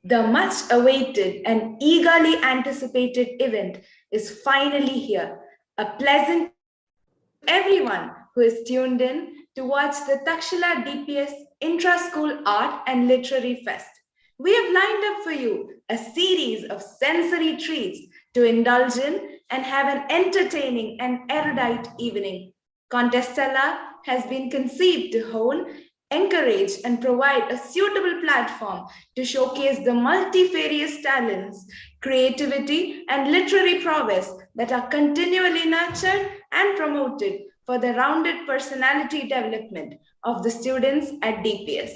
The much awaited and eagerly anticipated event is finally here. A pleasant everyone who is tuned in to watch the Takshila DPS Intra-School Art and Literary Fest. We have lined up for you a series of sensory treats to indulge in and have an entertaining and erudite evening. Contestella has been conceived to hone, encourage, and provide a suitable platform to showcase the multifarious talents, creativity, and literary prowess that are continually nurtured and promoted for the rounded personality development of the students at DPS.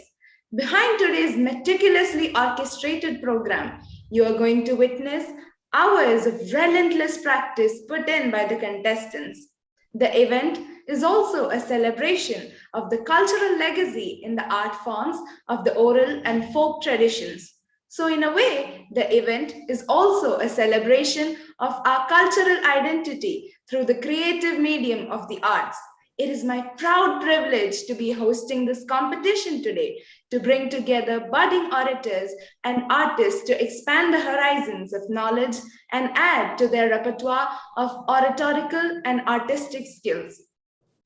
Behind today's meticulously orchestrated program, you are going to witness hours of relentless practice put in by the contestants. The event is also a celebration of the cultural legacy in the art forms of the oral and folk traditions. So, in a way, the event is also a celebration of our cultural identity through the creative medium of the arts. It is my proud privilege to be hosting this competition today to bring together budding orators and artists to expand the horizons of knowledge and add to their repertoire of oratorical and artistic skills.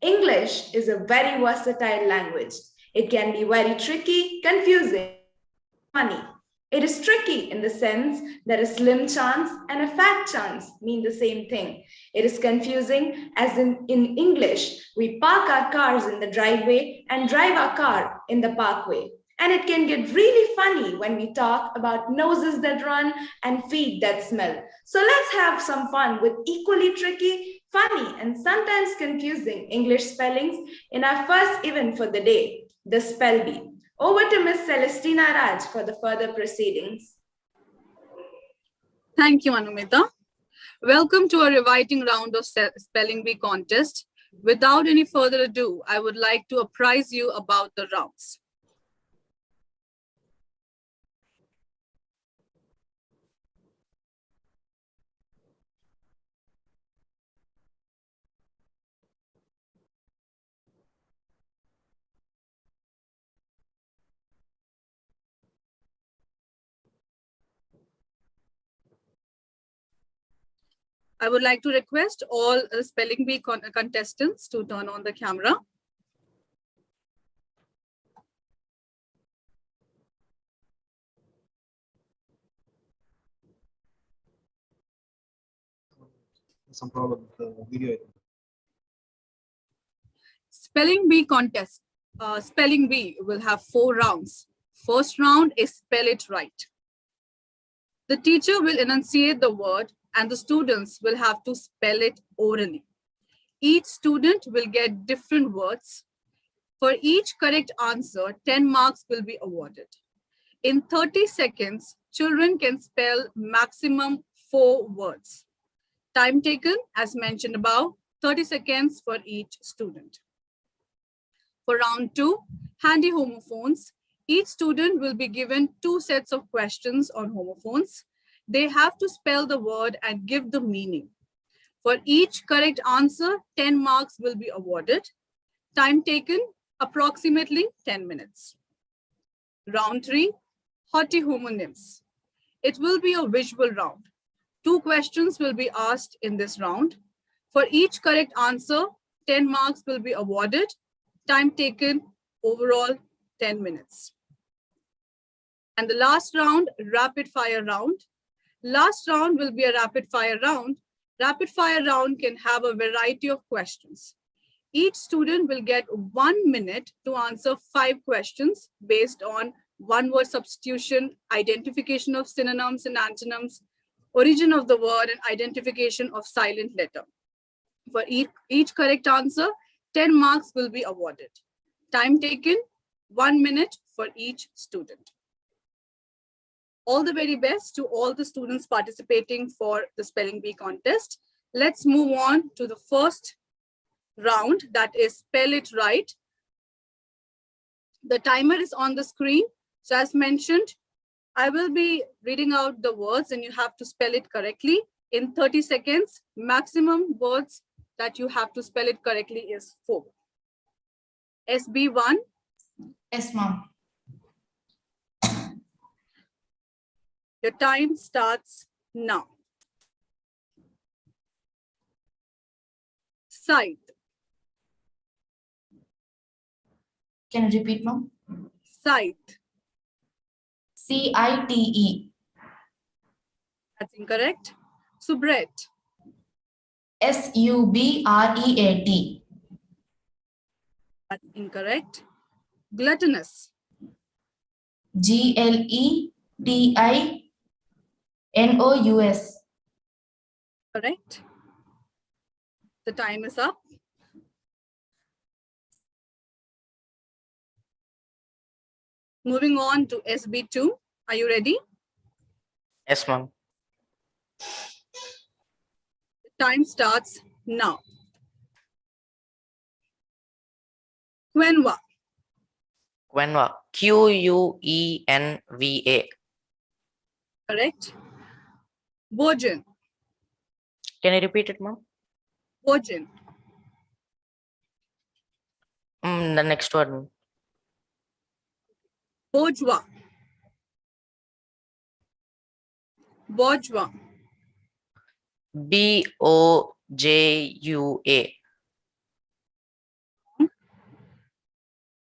English is a very versatile language. It can be very tricky, confusing, funny. It is tricky in the sense that a slim chance and a fat chance mean the same thing. It is confusing as in English, we park our cars in the driveway and drive our car in the parkway. And it can get really funny when we talk about noses that run and feet that smell. So let's have some fun with equally tricky, funny, and sometimes confusing English spellings in our first event for the day, the Spell Bee. Over to Ms. Celestina Raj for the further proceedings. Thank you, Anumita. Welcome to a reviving round of Spelling Bee contest. Without any further ado, I would like to apprise you about the rounds. I would like to request all Spelling Bee contestants to turn on the camera. Some problem with the video. Spelling Bee contest. Spelling Bee will have 4 rounds. First round is spell it right. The teacher will enunciate the word and the students will have to spell it orally. Each student will get different words. For each correct answer, 10 marks will be awarded. In 30 seconds, children can spell maximum 4 words. Time taken, as mentioned above, 30 seconds for each student. For round 2, handy homophones. Each student will be given 2 sets of questions on homophones. They have to spell the word and give the meaning. For each correct answer, 10 marks will be awarded. Time taken, approximately 10 minutes. Round 3, haughty homonyms. It will be a visual round. 2 questions will be asked in this round. For each correct answer, 10 marks will be awarded. Time taken, overall 10 minutes. And the last round, rapid fire round. Last round will be a rapid fire round. Rapid fire round can have a variety of questions. Each student will get 1 minute to answer 5 questions based on one-word substitution, identification of synonyms and antonyms, origin of the word, and identification of silent letter. For each correct answer, 10 marks will be awarded. Time taken, 1 minute for each student. All the very best to all the students participating for the Spelling Bee contest. Let's move on to the first round, that is spell it right. The timer is on the screen. So as mentioned, I will be reading out the words and you have to spell it correctly. In 30 seconds, maximum words that you have to spell it correctly is 4. SB1. Yes, ma'am. Your time starts now. Scythe. Can you repeat, ma'am? Scythe. CITE. That's incorrect. Soubrette. SUBREAT. That's incorrect. Gluttonous. GLETINOUS. Correct. The time is up. Moving on to SB2. Are you ready? Yes, ma'am. The time starts now. Quenva. Quenva. QUENVA. Correct. Bojan. Can you repeat it, ma'am? Bojan. The next one. Bojwa. Bojwa. BOJUA.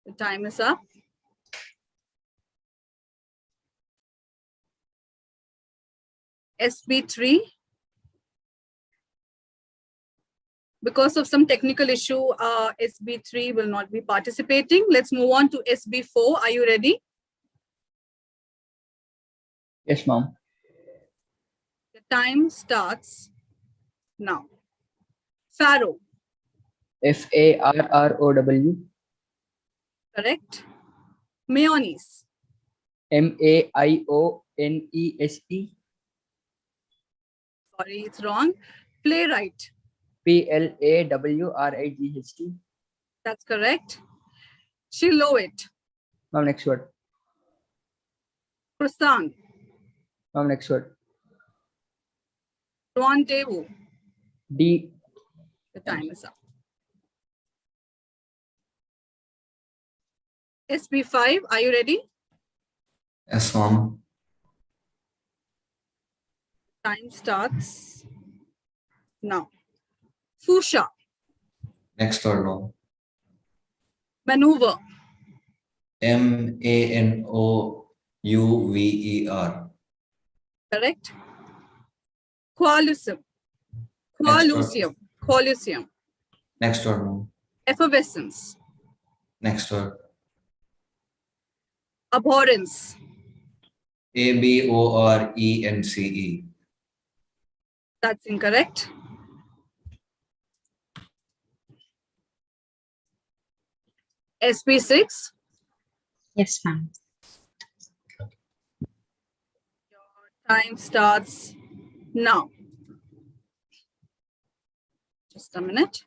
The time is up. SB3. Because of some technical issue, SB3 will not be participating. Let's move on to SB4. Are you ready? Yes, ma'am. The time starts now. Pharaoh. FARROW. Correct. Mayonnaise. MAIONESE. Sorry, it's wrong. Playwright. PLAWRIGHT. That's correct. Silhouette. Ma'am, next word. Croissant. Ma'am, next word. Rendezvous. D. The time is up. SB5, are you ready? Yes, ma'am. Time starts now. Fuchsia. Next word, ma'am. Maneuver. MANOUVER. Correct. Colosseum. Next word. Colosseum. Colosseum. Next word, ma'am. Effervescence. Next word. Abhorrence. ABORENCE. That's incorrect. SB6. Yes, ma'am. Time starts now. Just a minute.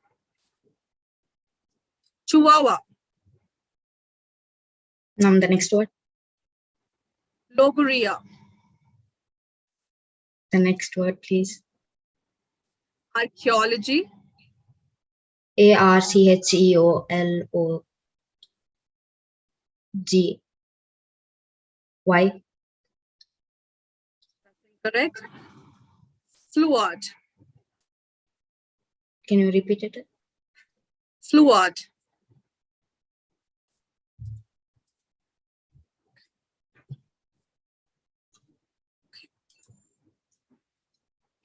Chihuahua. Ma'am, the next word. Logorrhea. The next word, please. Archaeology. ARCHEOLOGY. Correct. Fluid. Can you repeat it? Fluid.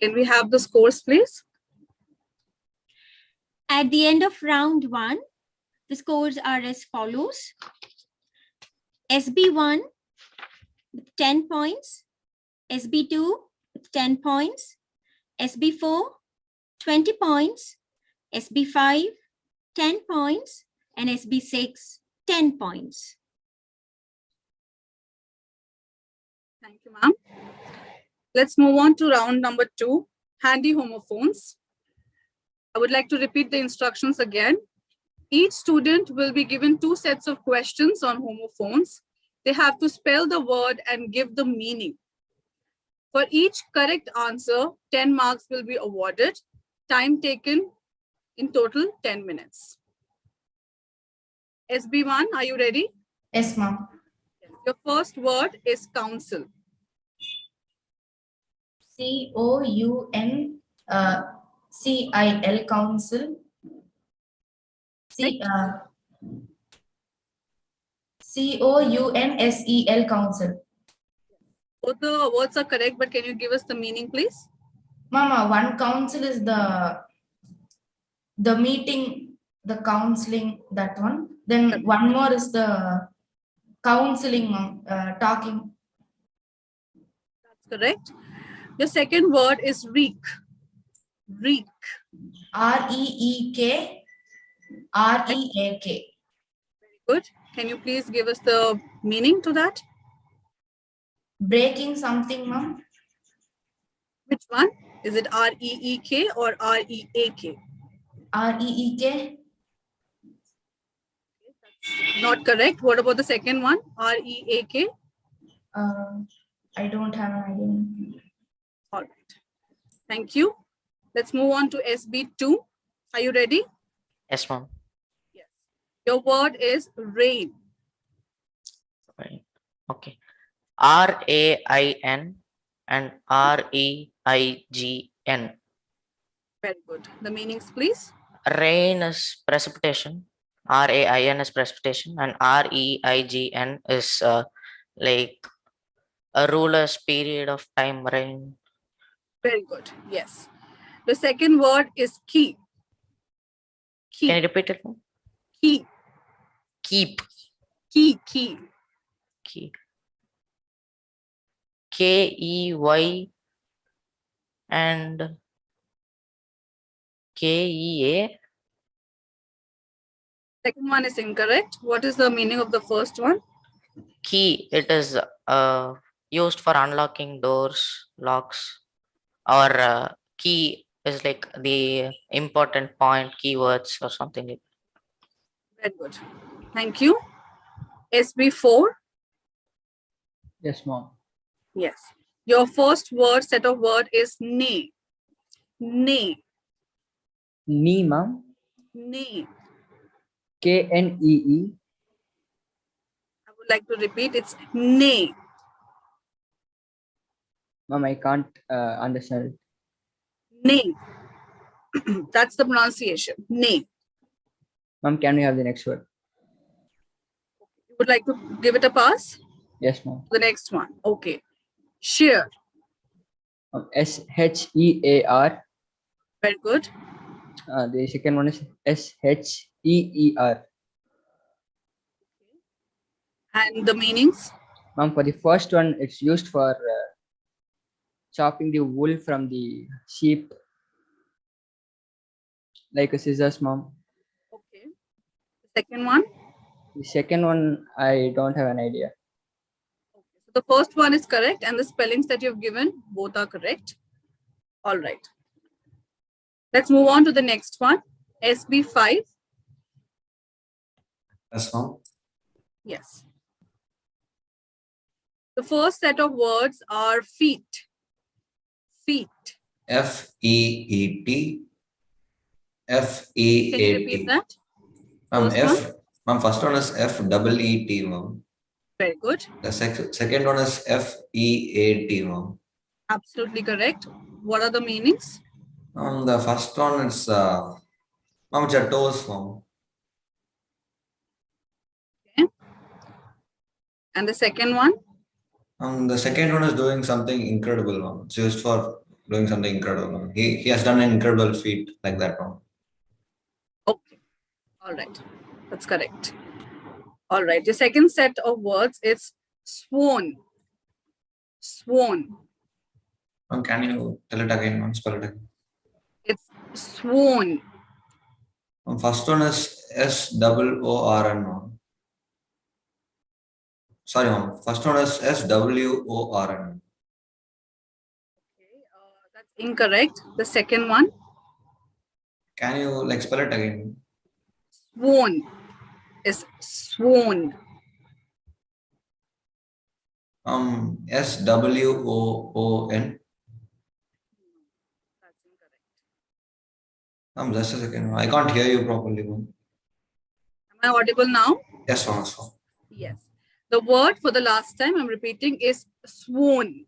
Can we have the scores, please? At the end of round 1, the scores are as follows. SB1 with 10 points, SB2 with 10 points, SB4 20 points, SB5 10 points, and SB6 10 points. Thank you, ma'am. Let's move on to round number 2, handy homophones. I would like to repeat the instructions again. Each student will be given 2 sets of questions on homophones. They have to spell the word and give the meaning. For each correct answer, 10 marks will be awarded. Time taken in total 10 minutes. SB1, are you ready? Yes, ma'am. Your first word is council. COUNCIL council. COUNSEL council. Both the words are correct, but can you give us the meaning, please? Mama, one council is the meeting, the counseling, that one. Then one more is the counseling, talking. That's correct. Your second word is reek. Reek. REEK. REAK. Good. Can you please give us the meaning to that? Breaking something, ma'am. Which one? Is it REEK or REAK? REEK. Not correct. What about the second one? REAK? I don't have an idea. All right. Thank you. Let's move on to SB2. Are you ready? Yes, ma'am. Yes. Your word is rain. Right. Okay. RAIN and REIGN. Very good. The meanings, please. Rain is precipitation. RAIN is precipitation, and REIGN is like a ruler's period of time. Rain. Very good. Yes. The second word is key. Key. Can you repeat it, ma'am? Key. Keep. Key. Key. Key. KEY and KEA. Second one is incorrect. What is the meaning of the first one? Key. It is used for unlocking doors, locks, or key is like the important point, keywords or something like that. Very good. Thank you. SB4. Yes, ma'am. Yes. Your first word, set of word is nay. Nay. Knee, ma'am. Nay. KNEE. I would like to repeat. It's nay. Ma'am, I can't understand it. Nay. That's the pronunciation. Nay. Ma'am, can we have the next word? You would like to give it a pass? Yes, ma'am. The next one. Okay. Shear. SHEAR. Very good. The second one is SHEER. And the meanings? Ma'am, for the first one, it's used for chopping the wool from the sheep, like a scissors, ma'am. Okay. The second one? The second one, I don't have an idea. Okay. So the first one is correct, and the spellings that you've given, both are correct. All right. Let's move on to the next one. SB5. Yes, ma'am. Yes. The first set of words are feet. Feet. FEET. Can you repeat FEAT. that? Ma'am, First one? first one is FEET, ma'am. Very good. The second one is FEAT, ma'am. Absolutely correct. What are the meanings? The first one is ma'am, toes, ma'am. Okay. And the second one? The second one is doing something incredible, ma'am. It's used for doing something incredible, ma'am. He has done an incredible feat like that, ma'am. Okay. All right. That's correct. All right. The second set of words is sworn. Sworn. Ma'am, can you tell it again, ma'am? Spell it again. It's sworn. First one is SWORN, ma'am. Sorry, ma'am. First one is SWORN. Okay. That's incorrect. The second one? Can you spell it again? Sworn is sworn. SWOON. That's incorrect. Just a second. I can't hear you properly, ma'am. Am I audible now? Yes, ma'am. Yes. The word for the last time I'm repeating is sworn.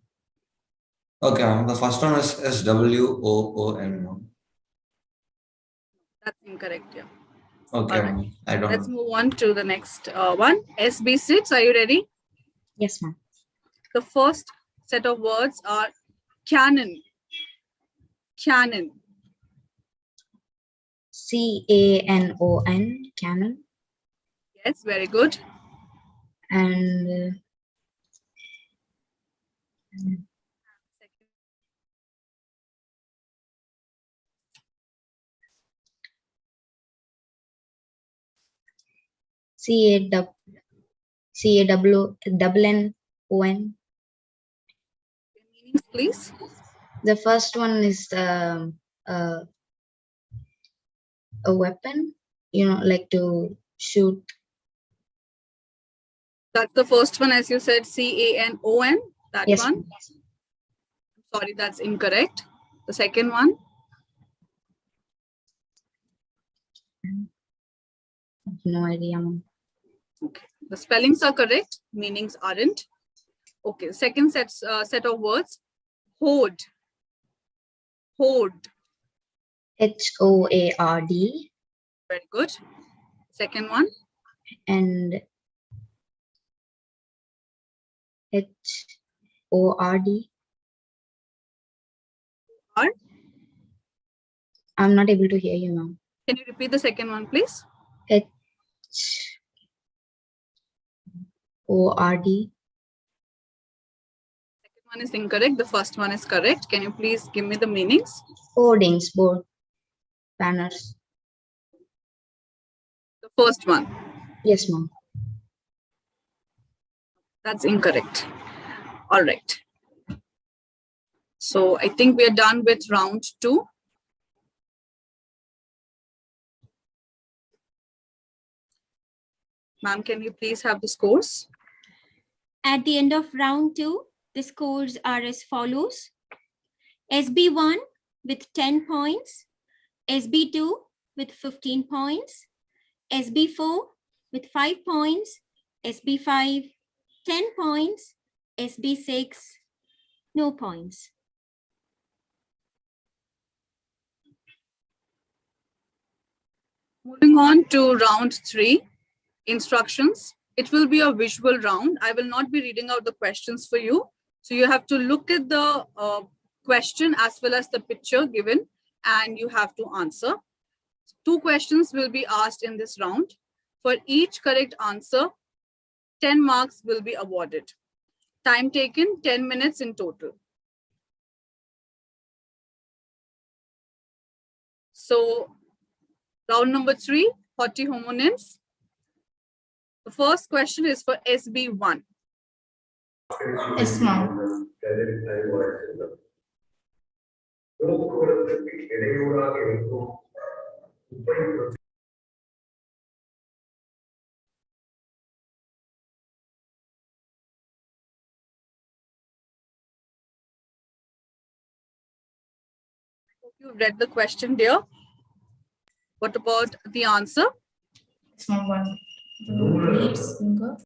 Okay, the first one is SWOON, ma'am. That's incorrect. Yeah. Okay, All right. ma'am. I don't Let's know. move on to the next one. SB6, are you ready? Yes, ma'am. The first set of words are canon. Canon. CANON, canon. Yes, very good. And CANNON. Meanings, please. The first one is a weapon, like to shoot. That's the first one, as you said, CANON. That Yes, one. ma'am. Sorry, that's incorrect. The second one. No idea, ma'am. Okay. The spellings are correct. Meanings aren't. Okay. Second set of words. Hoard. Hoard. HOARD. Very good. Second one. And HORD. R. I'm not able to hear you, ma'am. Can you repeat the second one, please? HORD. Second one is incorrect. The first one is correct. Can you please give me the meanings? Hoardings, board, banners. The first one. Yes, ma'am. That's incorrect. All right. So I think we are done with round 2. Ma'am, can we please have the scores? At the end of round 2, the scores are as follows. SB1 with 10 points, SB2 with 15 points, SB4 with 5 points, SB5 10 points, SB6 no points. Moving on to round 3, instructions. It will be a visual round. I will not be reading out the questions for you. So you have to look at the question as well as the picture given, and you have to answer. 2 questions will be asked in this round. For each correct answer, 10 marks will be awarded. Time taken, 10 minutes in total. So round number 3, 40 homonyms. The first question is for SB1. Yes, ma'am. Hope you've read the question, dear. What about the answer? Yes, ma'am. One. The lead singer.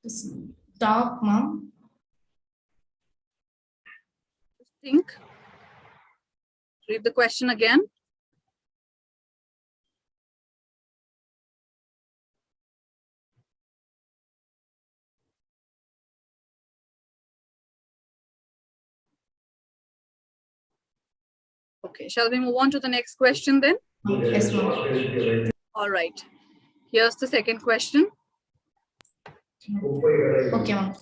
Stop, ma'am. Think. Read the question again. Okay, shall we move on to the next question then? Yes, ma'am. All right. Here's the second question. Okay, ma'am.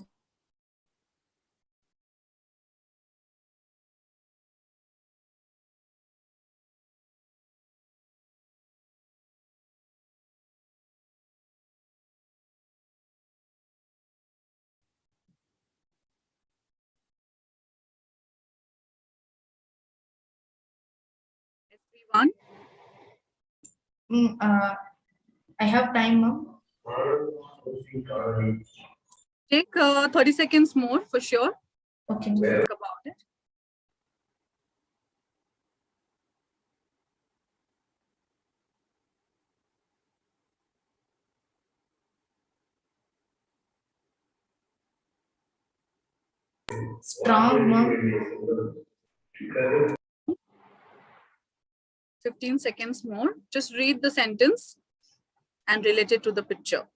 SB1. I have time, ma'am. Take 30 seconds more for sure. Okay. Think about it. Strong, ma'am. 15 seconds more. Just read the sentence and relate it to the picture.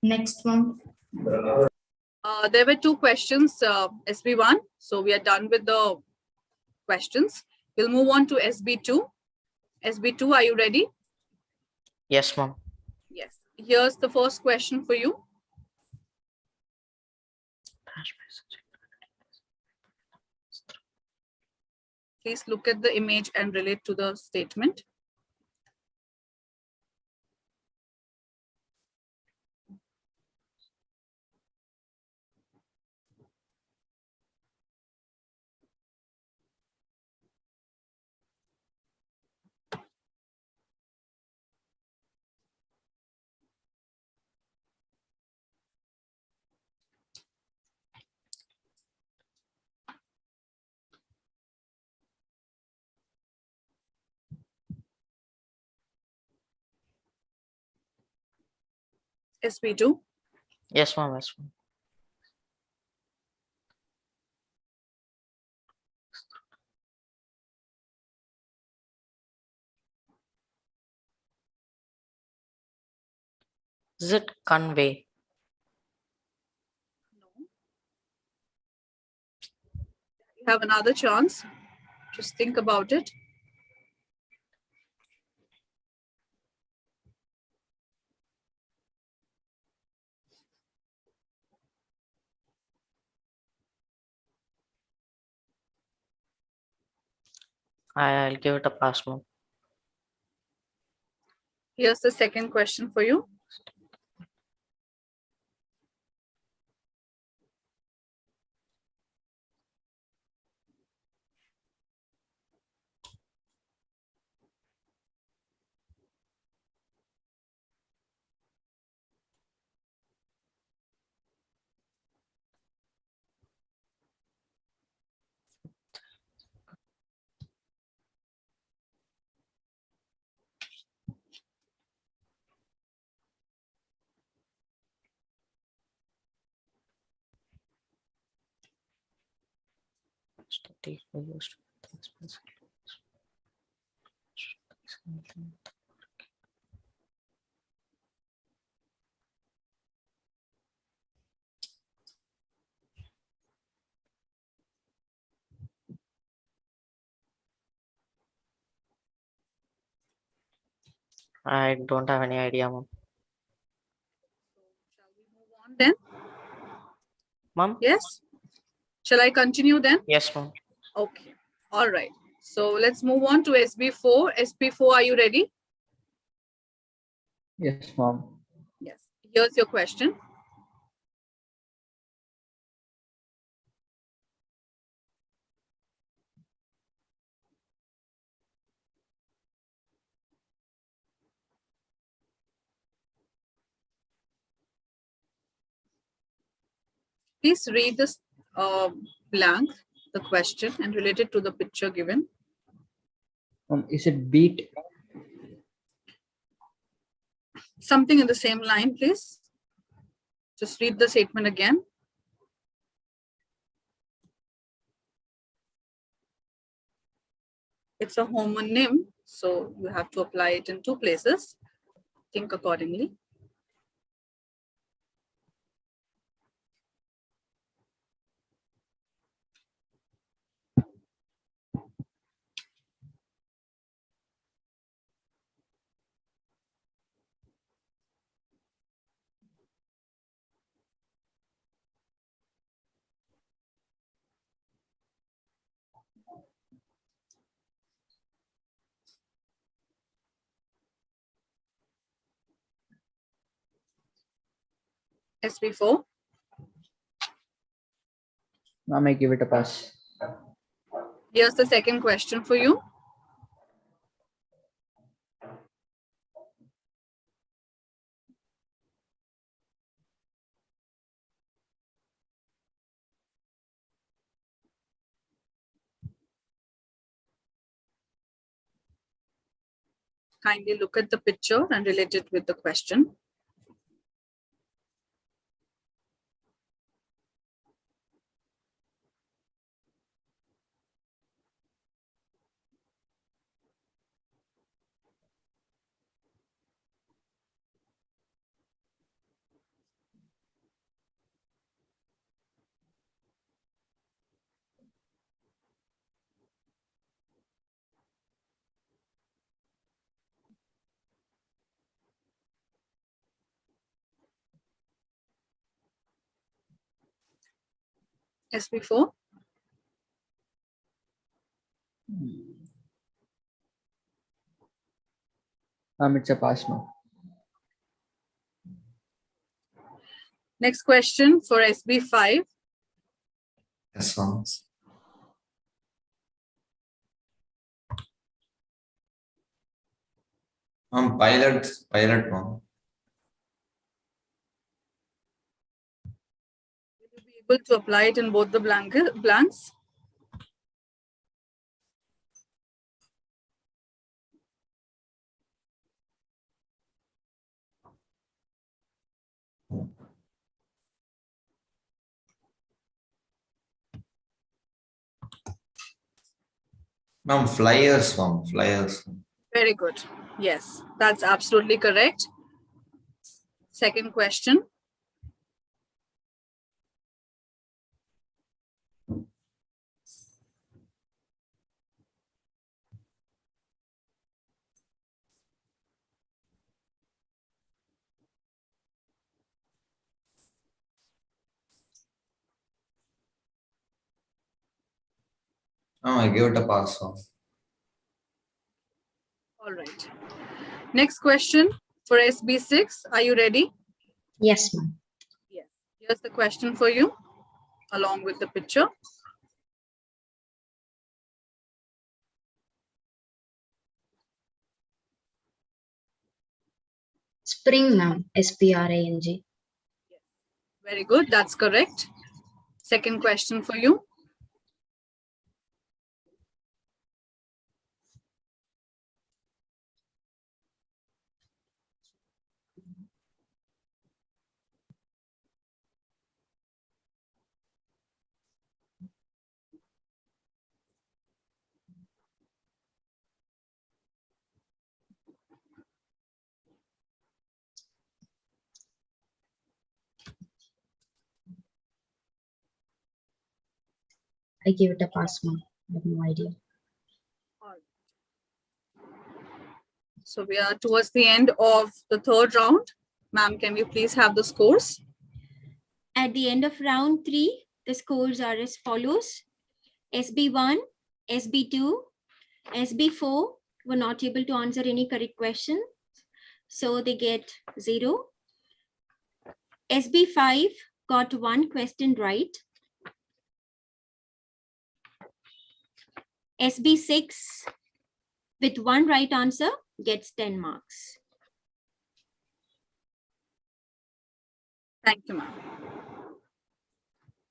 Next one. There were 2 questions, SB1. So we are done with the questions. We'll move on to SB2. SB2, are you ready? Yes, ma'am. Yes. Here's the first question for you. Please look at the image and relate to the statement. SB2. Yes, ma'am. Yes, ma'am. Is it convey? You have another chance. Just think about it. I'll give it a pass, ma'am. Here's the second question for you. I don't have any idea, ma'am. Shall we move on then? Ma'am? Yes. Shall I continue then? Yes, ma'am. Okay. All right. So let's move on to SB4. SB4, are you ready? Yes, ma'am. Yes. Here's your question. Please read this blank, the question, and relate it to the picture given. Is it beat? Something in the same line, please. Just read the statement again. It's a homonym, so you have to apply it in 2 places. Think accordingly. SB4. Ma'am, I give it a pass. Here's the second question for you. Kindly look at the picture and relate it with the question. SB4. It's a pass, ma'am. Next question for SB5. Yes, ma'am. Pilot, ma'am. Will you be able to apply it in both the blanks? Ma'am, flyers, ma'am. Flyers. Very good. Yes, that's absolutely correct. Second question. Oh, I gave it a pass, ma'am. All right. Next question for SB6. Are you ready? Yes, ma'am. Yes. Here's the question for you, along with the picture. Spring, ma'am. SPRANG. Very good. That's correct. Second question for you. I give it a pass, ma'am. I have no idea. So we are towards the end of the third round. Ma'am, can we please have the scores? At the end of round 3, the scores are as follows. SB1, SB2, SB4 were not able to answer any correct question, so they get 0. SB5 got 1 question right. SB6 with 1 right answer gets 10 marks. Thank you, ma'am.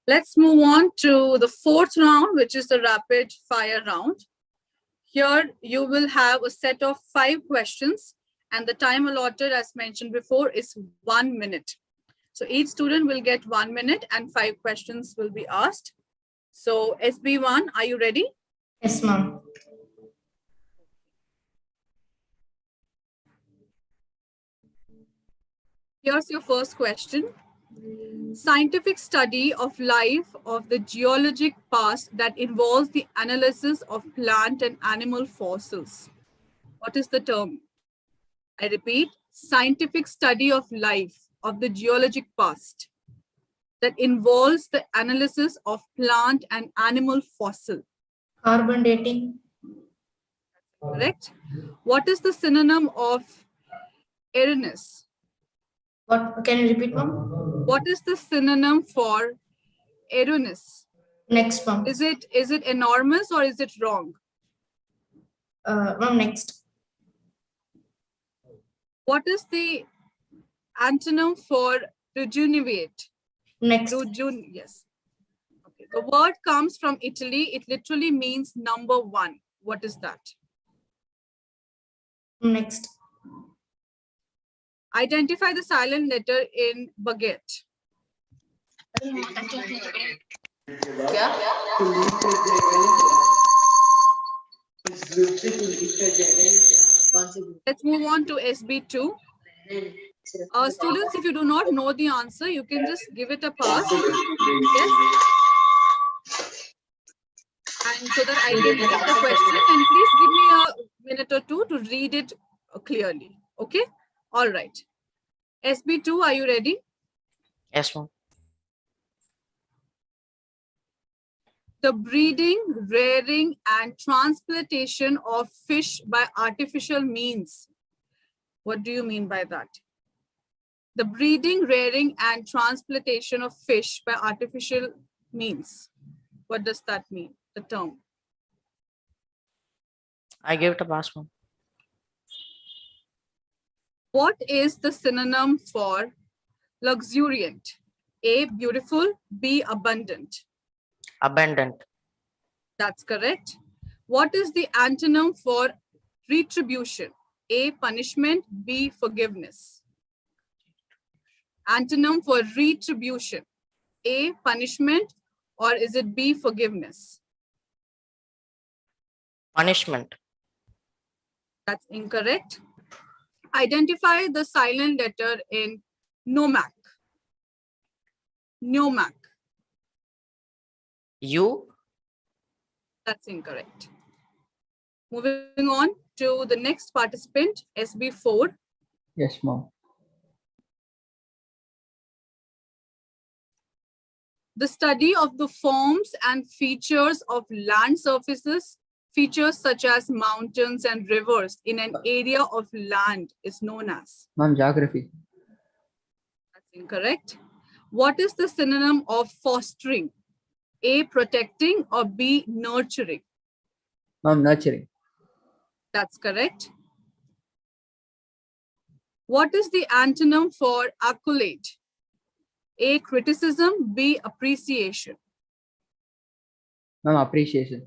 Let's move on to the fourth round, which is the rapid fire round. Here you will have a set of 5 questions, and the time allotted, as mentioned before, is 1 minute. So each student will get 1 minute and 5 questions will be asked. So SB1, are you ready? Yes, ma'am. Here's your first question. Scientific study of life of the geologic past that involves the analysis of plant and animal fossils. What is the term? I repeat, scientific study of life of the geologic past that involves the analysis of plant and animal fossil. Carbon dating. Correct? What is the synonym of Erinus? What can you repeat, ma'am? What is the synonym for Erinus? Next, ma'am. Is it enormous or is it wrong? Ma'am, next. What is the antonym for rejuvenate? Next. Yes. Okay. The word comes from Italy. It literally means number 1. What is that? Next. Identify the silent letter in baguette. Let's move on to SB2. Students, if you do not know the answer, you can just give it a pass. Yes. And so that I can read the question, and please give me a minute or two to read it clearly. Okay. All right. SB2, are you ready? Yes, ma'am. The breeding, rearing, and transplantation of fish by artificial means. What do you mean by that? The breeding, rearing, and transplantation of fish by artificial means. What does that mean, the term? I give it a pass, ma'am. What is the synonym for luxuriant? A, beautiful, B, abundant. Abundant. That's correct. What is the antonym for retribution? A, punishment, B, forgiveness. Antonym for retribution. A, punishment, or is it B, forgiveness? Punishment. That's incorrect. Identify the silent letter in nomac. Nomac. You. That's incorrect. Moving on to the next participant, SB4. Yes, ma'am. The study of the forms and features of land surfaces, features such as mountains and rivers in an area of land is known as. Ma'am, geography. That's incorrect. What is the synonym of fostering? A, protecting, or B, nurturing? Ma'am, nurturing. That's correct. What is the antonym for accolade? A, criticism, B, appreciation. Ma'am, appreciation.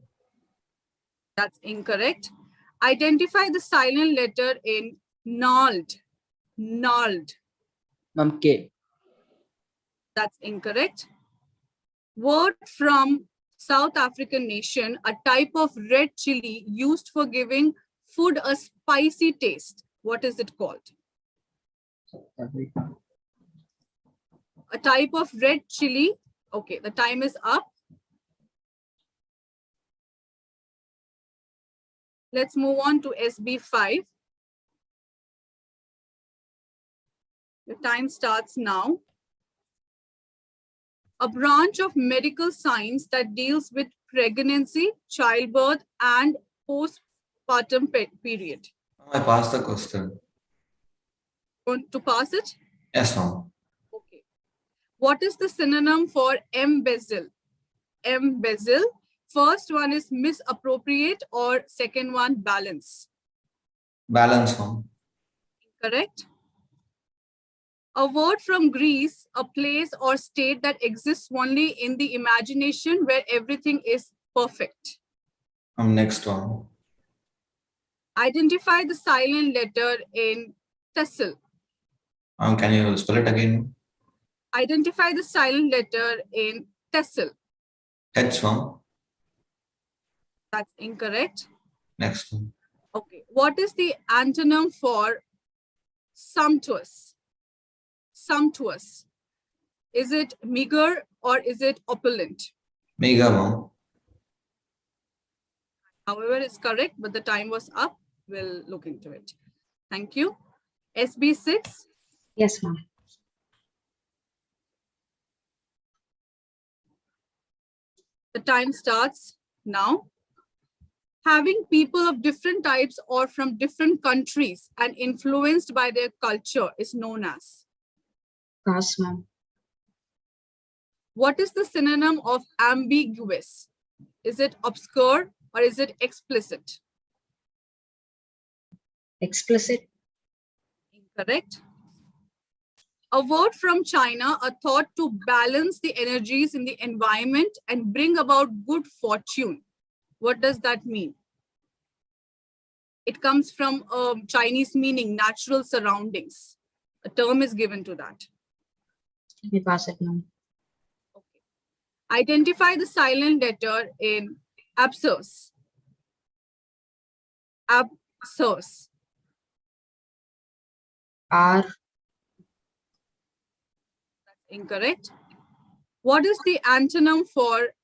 That's incorrect. Identify the silent letter in gnarled. Gnarled. Ma'am, K. That's incorrect. Word from South African nation, a type of red chili used for giving food a spicy taste. What is it called? A type of red chili. Okay, the time is up. Let's move on to SB5. The time starts now. A branch of medical science that deals with pregnancy, childbirth, and postpartum period. I passed the question. Want to pass it? Yes, ma'am. Okay. What is the synonym for embezzle? Embezzle. First one is misappropriate, or second one balance. Balance, ma'am. Correct. A word from Greece, a place or state that exists only in the imagination where everything is perfect. Next one. Identify the silent letter in Tessel. Can you spell it again? Identify the silent letter in Tessel. H, ma'am. That's incorrect. Next one. Okay. What is the antonym for sumptuous? Sumptuous. Is it meager or is it opulent? Meager, ma'am. However, it's correct, but the time was up. We'll look into it. Thank you. SB6. Yes, ma'am. The time starts now. Having people of different types or from different countries and influenced by their culture is known as. Pass, ma'am. What is the synonym of ambiguous? Is it obscure or is it explicit? Explicit. Incorrect. A word from China, a thought to balance the energies in the environment and bring about good fortune. What does that mean? It comes from a Chinese meaning, natural surroundings. A term is given to that. Let me pass it now. Okay. Identify the silent letter in abscess. Abscess. R. That's incorrect. What is the antonym for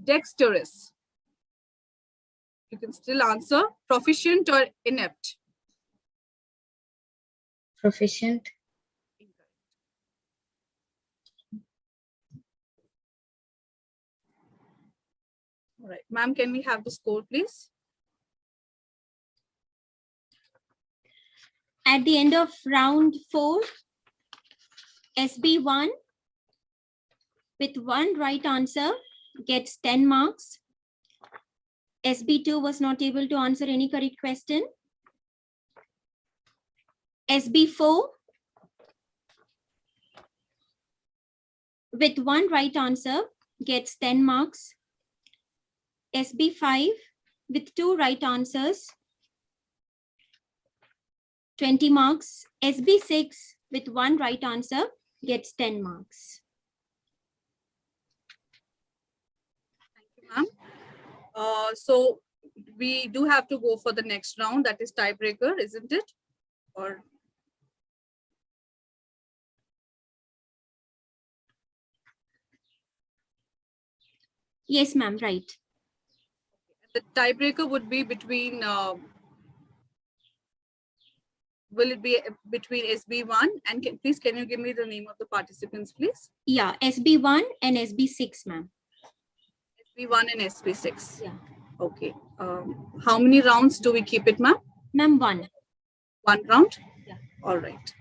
dexterous? You can still answer proficient or inept. Proficient. All right, ma'am, can we have the score, please? At the end of round 4, SB1 with 1 right answer gets 10 marks. SB2 was not able to answer any correct question. SB4 with 1 right answer gets 10 marks. SB5 with 2 right answers, 20 marks. SB6 with 1 right answer gets 10 marks. Thank you, ma'am. So we do have to go for the next round, that is tiebreaker, isn't it? Or Yes, ma'am, right. the tiebreaker would be between, will it be between SB1 and please can you give me the name of the participants, please? Yeah, SB1 and SB6, ma'am. SB1 and SB6. Yeah. Okay. How many rounds do we keep it, ma'am? Ma'am, 1. 1 round? Yeah. All right.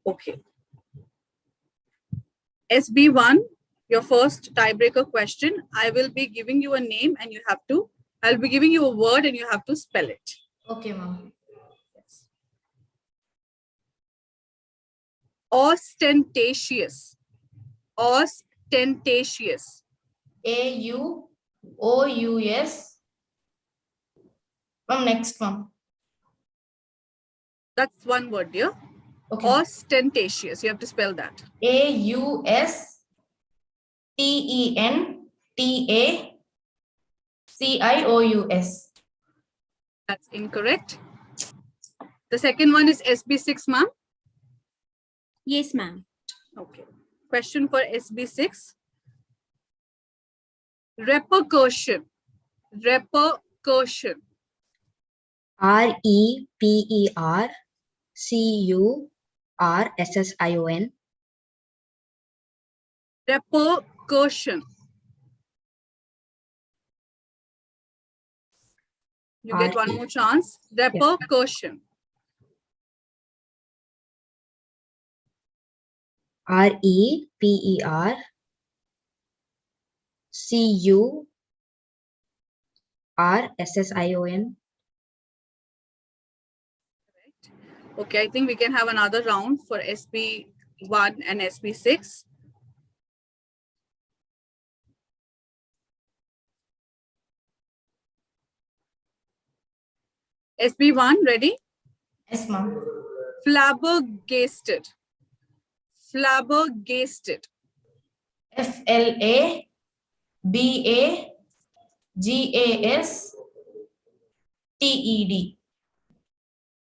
Okay. SB1, your first tiebreaker question. I will be giving you a name and you have to, I'll be giving you a word and you have to spell it. Okay, ma'am. Yes. Ostentatious. Ostentatious. AUOUS. Ma'am, next, ma'am. That's one word, dear. Okay. Ostentatious. You have to spell that. AUSTENTACIOUS. That's incorrect. The second one is SB6, ma'am. Yes, ma'am. Okay. Question for SB6. Repercussion. Repercussion. REPERCURSSION. Repercussion. You get one more chance. Repercussion. REPERCURSSION. Okay, I think we can have another round for SB1 and SB6. SB1, ready? Yes, ma'am. Flabbergasted. Flabbergasted. FLABAGASTED.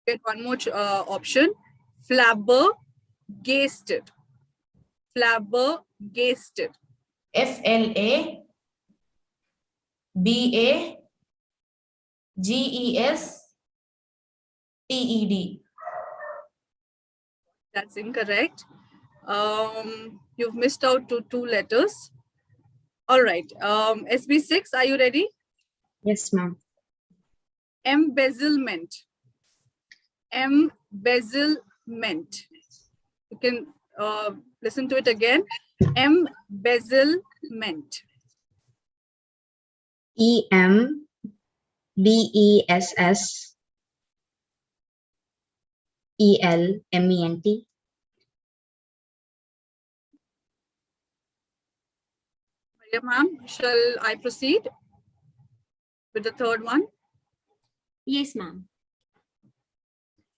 Get one more option. Flabbergasted. Flabbergasted. FLABAGESTED. That's incorrect. You've missed out to 2 letters. All right. SB6, are you ready? Yes, ma'am. Embezzlement. Embezzlement. You can listen to it again. Embezzlement. EMBESSELMENT. Yeah, ma'am. Shall I proceed with the third one? Yes, ma'am.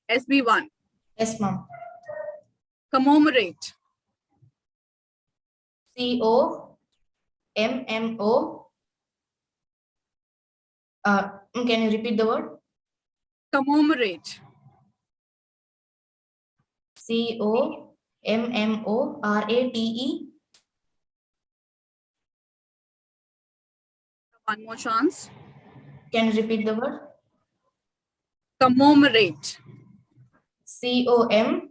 SB1. Yes, ma'am. Commemorate. COMMO. Can you repeat the word? Commemorate. COMMORATE. One more chance. Can you repeat the word? Commemorate. COMMORATE.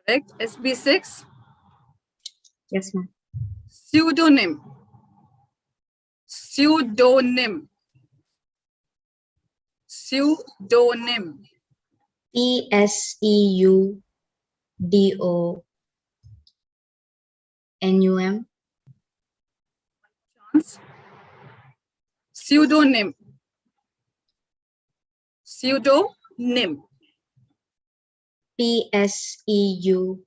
Correct. SB6. Yes, ma'am. Pseudonym. Pseudonym. Pseudonym. PSEUDONUM. Chance. Pseudonym. Pseudonym. PSEUDONYM.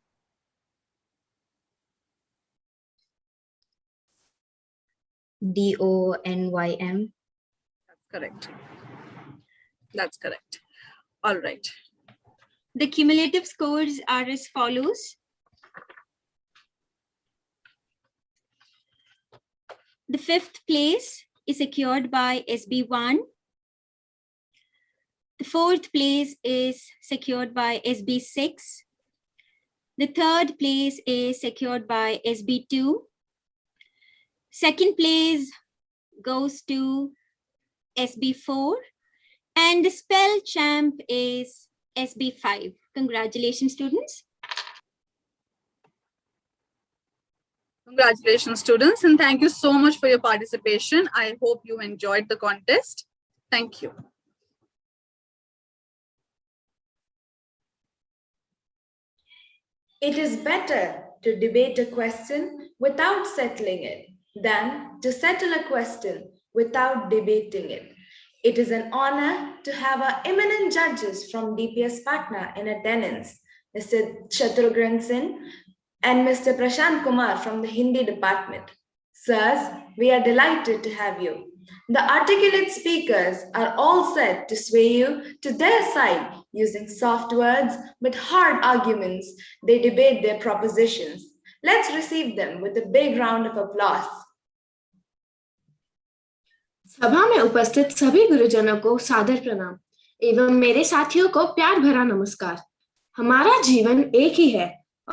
That's correct. That's correct. All right. The cumulative scores are as follows. The 5th place is secured by SB1. The 4th place is secured by SB6. The 3rd place is secured by SB2. 2nd place goes to SB4. And the spell champ is SB5. Congratulations, students. Congratulations, students, and thank you so much for your participation. I hope you enjoyed the contest. Thank you. It is better to debate a question without settling it than to settle a question without debating it. It is an honor to have our eminent judges from DPS Patna in attendance, Mr. Shatrughan Singh and Mr. Prashant Kumar from the Hindi department. Sirs, we are delighted to have you. The articulate speakers are all set to sway you to their side using soft words but hard arguments. They debate their propositions. Let's receive them with a big round of applause. सभा में उपस्थित सभी गुरुजनों को सादर प्रणाम एवं मेरे साथियों को प्यार भरा नमस्कार। हमारा जीवन एक ही है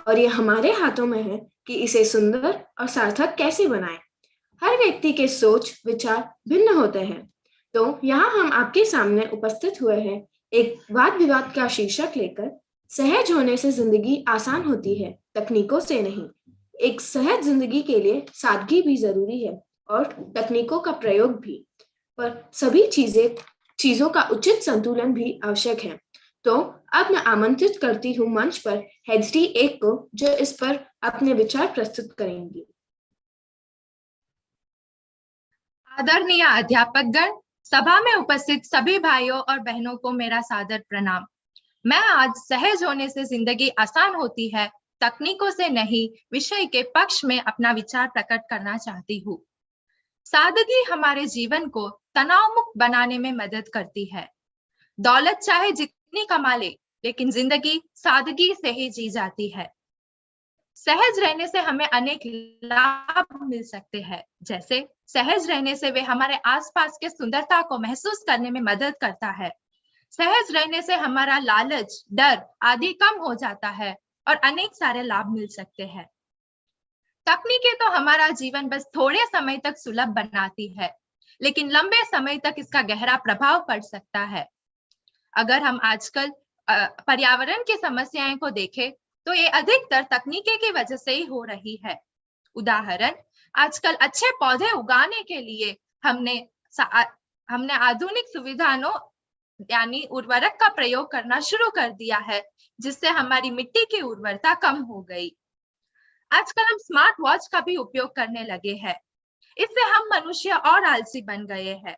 और ये हमारे हाथों में है कि इसे सुंदर और सार्थक कैसे बनाएं। हर व्यक्ति के सोच विचार भिन्न होते हैं, तो यहाँ हम आपके सामने उपस्थित हुए हैं एक वाद विवाद का शीर्षक लेकर। सहज होने से जिंदगी आसान होती है, तकनीकों से नहीं। एक सहज जिंदगी के लिए सादगी भी जरूरी है और तकनीकों का प्रयोग भी, पर सभी चीजों का उचित संतुलन भी आवश्यक है। तो अब मैं आमंत्रित करती हूँ मंच पर हेडस्टी 1 को, जो इस पर अपने विचार प्रस्तुत करेंगी। आदरणीय अध्यापकगण, सभा में उपस्थित सभी भाइयों और बहनों को मेरा सादर प्रणाम। मैं आज सहज होने से जिंदगी आसान होती है, तकनीकों से नहीं विषय के पक्ष में अपना विचार प्रकट करना चाहती हूँ। सादगी हमारे जीवन को तनाव मुक्त बनाने में मदद करती है। दौलत चाहे जितनी कमा ले, लेकिन जिंदगी सादगी से ही जी जाती है। सहज रहने से हमें अनेक लाभ मिल सकते हैं, जैसे सहज रहने से वे हमारे आसपास के सुंदरता को महसूस करने में मदद करता है। सहज रहने से हमारा लालच, डर आदि कम हो जाता है और अनेक सारे लाभ मिल सकते हैं। तकनीकें तो हमारा जीवन बस थोड़े समय तक सुलभ बनाती है, लेकिन लंबे समय तक इसका गहरा प्रभाव पड़ सकता है। अगर हम आजकल पर्यावरण की समस्याएं को देखें, तो ये अधिकतर तकनीकी की वजह से ही हो रही है। उदाहरण, आजकल अच्छे पौधे उगाने के लिए हमने आधुनिक सुविधाओं यानी उर्वरक का प्रयोग करना शुरू कर दिया है, जिससे हमारी मिट्टी की उर्वरता कम हो गई। आजकल हम स्मार्ट वॉच का भी उपयोग करने लगे हैं। इससे हम मनुष्य और आलसी बन गए हैं।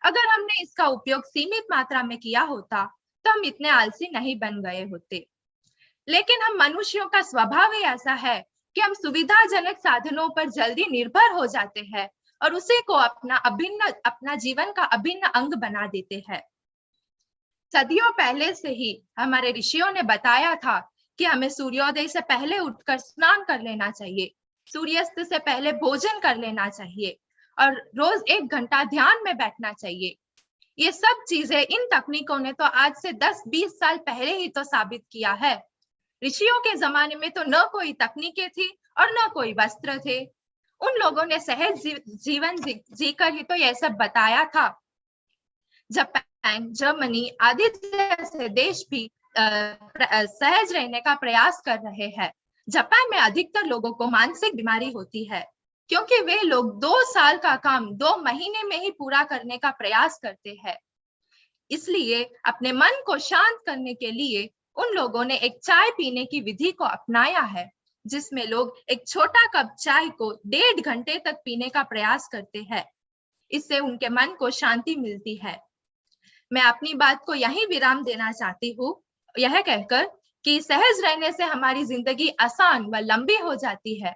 अगर हमने इसका उपयोग सीमित मात्रा में किया होता, तो हम इतने आलसी नहीं बन गए होते। लेकिन हम मनुष्यों का स्वभाव ही ऐसा है कि हम सुविधाजनक साधनों पर जल्दी निर्भर हो जाते हैं और उसी को अपना जीवन का अभिन्न अंग बना देते हैं। सदियों पहले से ही हमारे ऋषियों ने बताया था कि हमें सूर्योदय से पहले उठकर स्नान कर लेना चाहिए, सूर्यास्त से पहले भोजन कर लेना चाहिए और रोज 1 घंटा ध्यान में बैठना चाहिए। ये सब चीजें इन तकनीकों ने तो आज से 10-20 साल पहले ही तो साबित किया है। ऋषियों के जमाने में तो न कोई तकनीकें थी और न कोई वस्त्र थे। उन लोगों ने सहज जीवन जीकर ही तो यह सब बताया था। जापान, जर्मनी आदि जैसे देश भी सहज रहने का प्रयास कर रहे हैं। जापान में अधिकतर लोगों को मानसिक बीमारी होती है क्योंकि वे लोग 2 साल का काम 2 महीने में ही पूरा करने का प्रयास करते हैं। इसलिए अपने मन को शांत करने के लिए उन लोगों ने एक चाय पीने की विधि को अपनाया है, जिसमें लोग एक छोटा कप चाय को 1.5 घंटे तक पीने का प्रयास करते हैं। इससे उनके मन को शांति मिलती है। मैं अपनी बात को यहीं विराम देना चाहती हूँ, यह कहकर कि सहज रहने से हमारी जिंदगी आसान व लंबी हो जाती है।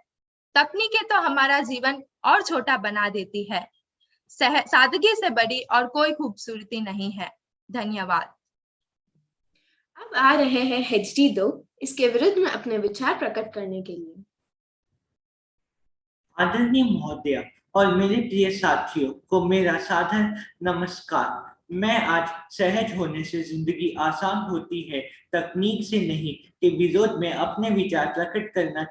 तकनीकें तो हमारा जीवन और छोटा बना देती है। सादगी से बड़ी और कोई खूबसूरती नहीं है। धन्यवाद। अब आ रहे हैं HD 2 इसके विरुद्ध में अपने विचार प्रकट करने के लिए। आदरणीय महोदय और मेरे प्रिय साथियों को मेरा सादर नमस्कार। मैं आज सहज होने से जिंदगी आसान होती है तकनीक से नहीं के विरोध में अपने विचार प्रकट करना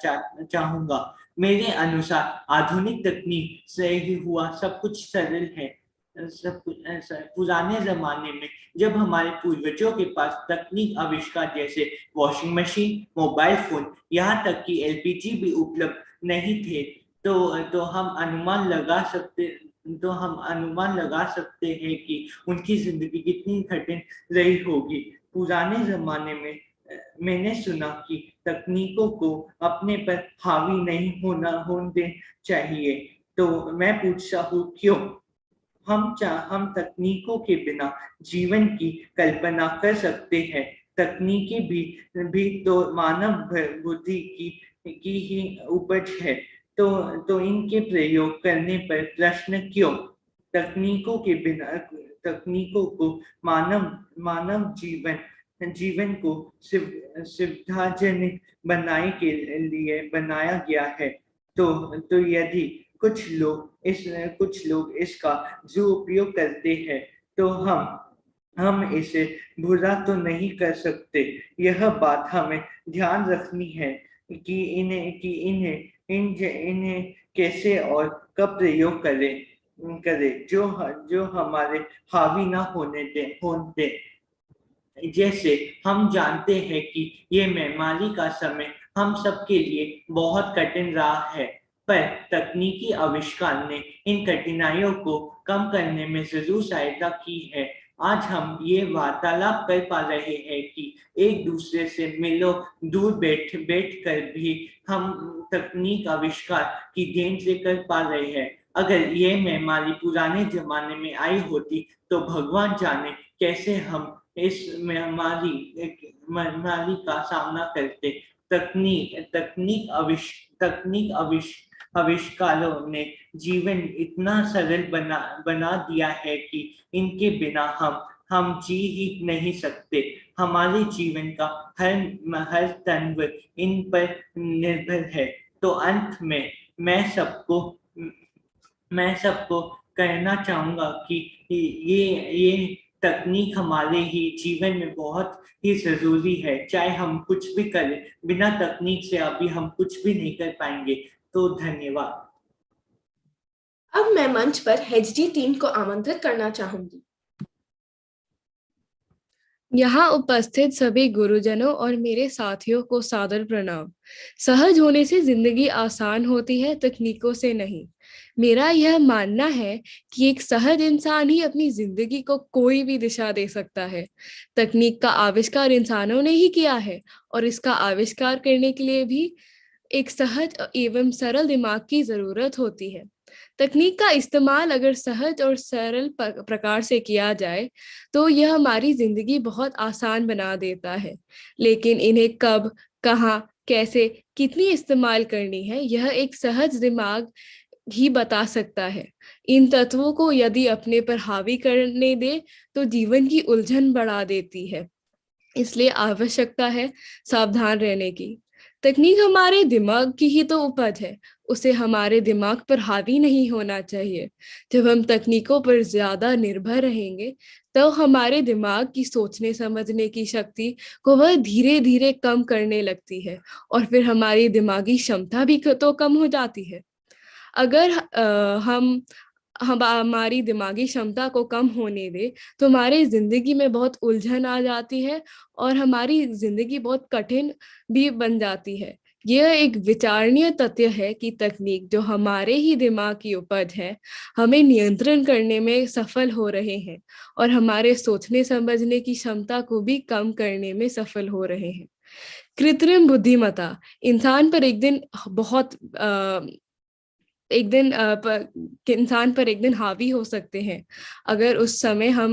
चाहूंगा। मेरे अनुसार आधुनिक तकनीक से ही हुआ सब कुछ सरल है। पुराने जमाने में जब हमारे पूर्वजों के पास तकनीक आविष्कार जैसे वॉशिंग मशीन, मोबाइल फोन, यहाँ तक कि LPG भी उपलब्ध नहीं थे, तो हम अनुमान लगा सकते हैं कि उनकी जिंदगी कितनी कठिन रही होगी। पुराने जमाने में मैंने सुना कि तकनीकों को अपने पर हावी नहीं होने चाहिए। तो मैं पूछता हूँ क्यों? हम तकनीकों के बिना जीवन की कल्पना कर सकते हैं। तकनीकी भी तो मानव बुद्धि की ही उपज है। तो इनके प्रयोग करने पर प्रश्न क्यों? तकनीकों को मानव जीवन को सुविधाजनक बनाने के लिए बनाया गया है। तो यदि कुछ लोग इसका दुरुपयोग करते हैं तो हम इसे बुरा तो नहीं कर सकते। यह बात हमें ध्यान रखनी है कि इन्हें कैसे और कब प्रयोग करें जो हमारे हावी ना होने दे। जैसे हम जानते हैं कि ये महामारी का समय हम सबके लिए बहुत कठिन रहा है, पर तकनीकी आविष्कार ने इन कठिनाइयों को कम करने में जरूर सहायता की है। आज हम ये वार्तालाप कर पा रहे हैं कि एक दूसरे से मिलो दूर बैठ कर भी हम तकनीक आविष्कार की देन से कर पा रहे हैं। अगर ये महामारी पुराने जमाने में आई होती तो भगवान जाने कैसे हम इस महामारी का सामना करते। तकनीक आविष्कारों ने जीवन इतना सरल बना दिया है कि इनके बिना हम जी ही नहीं सकते। हमारे जीवन का हर तत्व इन पर निर्भर है। तो अंत में मैं सबको कहना चाहूंगा कि ये तकनीक हमारे ही जीवन में बहुत ही जरूरी है। चाहे हम कुछ भी करें, बिना तकनीक से अभी हम कुछ भी नहीं कर पाएंगे। तो धन्यवाद। अब मैं मंच पर HD टीम को आमंत्रित करना चाहूंगी। यहाँ उपस्थित सभी गुरुजनों और मेरे साथियों को सादर प्रणाम। सहज होने से जिंदगी आसान होती है, तकनीकों से नहीं। मेरा यह मानना है कि एक सहज इंसान ही अपनी जिंदगी को कोई भी दिशा दे सकता है। तकनीक का आविष्कार इंसानों ने ही किया है और इसका आविष्कार करने के लिए भी एक सहज एवं सरल दिमाग की जरूरत होती है। तकनीक का इस्तेमाल अगर सहज और सरल प्रकार से किया जाए तो यह हमारी जिंदगी बहुत आसान बना देता है, लेकिन इन्हें कब, कहाँ, कैसे, कितनी इस्तेमाल करनी है यह एक सहज दिमाग ही बता सकता है। इन तत्वों को यदि अपने पर हावी करने दे तो जीवन की उलझन बढ़ा देती है, इसलिए आवश्यकता है सावधान रहने की। तकनीक हमारे दिमाग की ही तो उपज है, उसे हमारे दिमाग पर हावी नहीं होना चाहिए। जब हम तकनीकों पर ज्यादा निर्भर रहेंगे तो हमारे दिमाग की सोचने समझने की शक्ति को वह धीरे धीरे कम करने लगती है और फिर हमारी दिमागी क्षमता भी तो कम हो जाती है। अगर हम हमारी दिमागी क्षमता को कम होने दे तो हमारी जिंदगी में बहुत उलझन आ जाती है और हमारी जिंदगी बहुत कठिन भी बन जाती है। यह एक विचारणीय तथ्य है कि तकनीक जो हमारे ही दिमाग की उपज है हमें नियंत्रण करने में सफल हो रहे हैं और हमारे सोचने समझने की क्षमता को भी कम करने में सफल हो रहे हैं। कृत्रिम बुद्धिमत्ता इंसान पर एक दिन बहुत इंसान पर एक दिन हावी हो सकते हैं अगर उस समय हम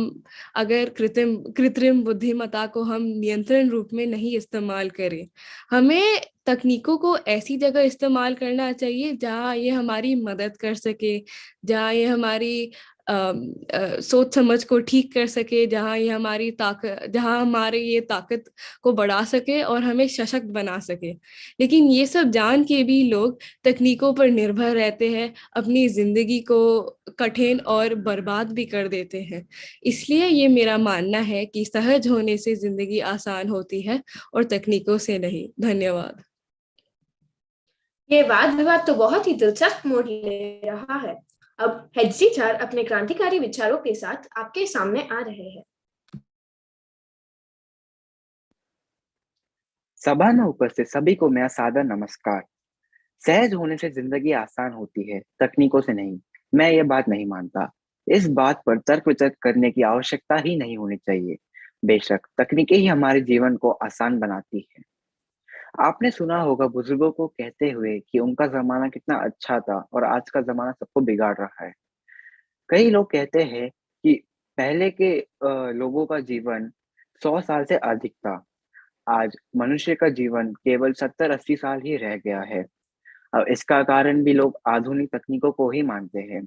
अगर कृत्रिम बुद्धिमत्ता को हम नियंत्रण रूप में नहीं इस्तेमाल करें। हमें तकनीकों को ऐसी जगह इस्तेमाल करना चाहिए जहाँ ये हमारी मदद कर सके, जहाँ ये हमारी सोच समझ को ठीक कर सके, जहाँ ये हमारी जहाँ हमारे ये ताकत को बढ़ा सके और हमें सशक्त बना सके। लेकिन ये सब जान के भी लोग तकनीकों पर निर्भर रहते हैं, अपनी जिंदगी को कठिन और बर्बाद भी कर देते हैं। इसलिए ये मेरा मानना है कि सहज होने से जिंदगी आसान होती है और तकनीकों से नहीं। धन्यवाद। ये वाद विवाद तो बहुत ही दिलचस्प मोड़ ले रहा है। अब हेडजी चार अपने क्रांतिकारी विचारों के साथ आपके सामने आ रहे हैं। सभा में उपस्थित सभी को मेरा सादर नमस्कार। सहज होने से जिंदगी आसान होती है, तकनीकों से नहीं। मैं ये बात नहीं मानता। इस बात पर तर्क वितर्क करने की आवश्यकता ही नहीं होनी चाहिए। बेशक तकनीकें ही हमारे जीवन को आसान बनाती है। आपने सुना होगा बुजुर्गों को कहते हुए कि उनका जमाना कितना अच्छा था और आज का जमाना सबको बिगाड़ रहा है। कई लोग कहते हैं कि पहले के लोगों का जीवन 100 साल से अधिक था। आज मनुष्य का जीवन केवल 70-80 साल ही रह गया है। अब इसका कारण भी लोग आधुनिक तकनीकों को ही मानते हैं।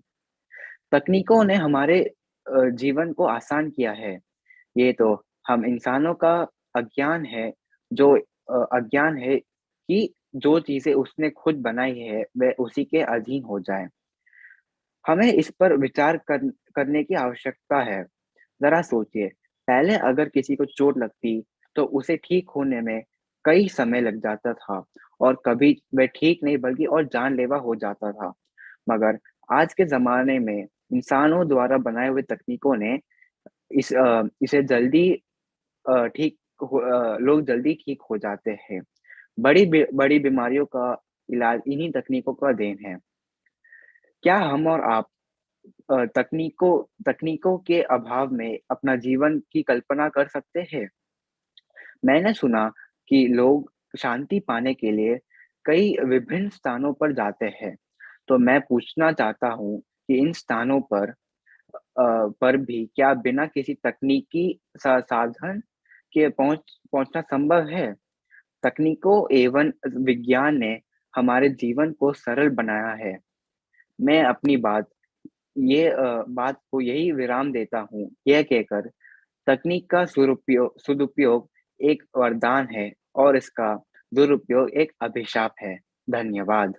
तकनीकों ने हमारे जीवन को आसान किया है। ये तो हम इंसानों का अज्ञान है, जो अज्ञान है कि जो चीजें उसने खुद बनाई है वह उसी के अधीन हो जाए। हमें इस पर विचार करने की आवश्यकता है। जरा सोचिए, पहले अगर किसी को चोट लगती तो उसे ठीक होने में कई समय लग जाता था और कभी वह ठीक नहीं बल्कि और जानलेवा हो जाता था। मगर आज के ज़माने में इंसानों द्वारा बनाए हुए तकनीकों ने इसे जल्दी लोग जल्दी ठीक हो जाते हैं। बड़ी बीमारियों का इलाज इन्हीं तकनीकों का देन है। क्या हम और आप तकनीकों के अभाव में अपना जीवन की कल्पना कर सकते हैं? मैंने सुना कि लोग शांति पाने के लिए कई विभिन्न स्थानों पर जाते हैं। तो मैं पूछना चाहता हूँ कि इन स्थानों पर भी क्या बिना किसी तकनीकी साधन के पहुंचना संभव है? तकनीकों एवं विज्ञान ने हमारे जीवन को सरल बनाया है। मैं अपनी बात को यही विराम देता हूँ, यह कहकर तकनीक का सदुपयोग एक वरदान है और इसका दुरुपयोग एक अभिशाप है। धन्यवाद।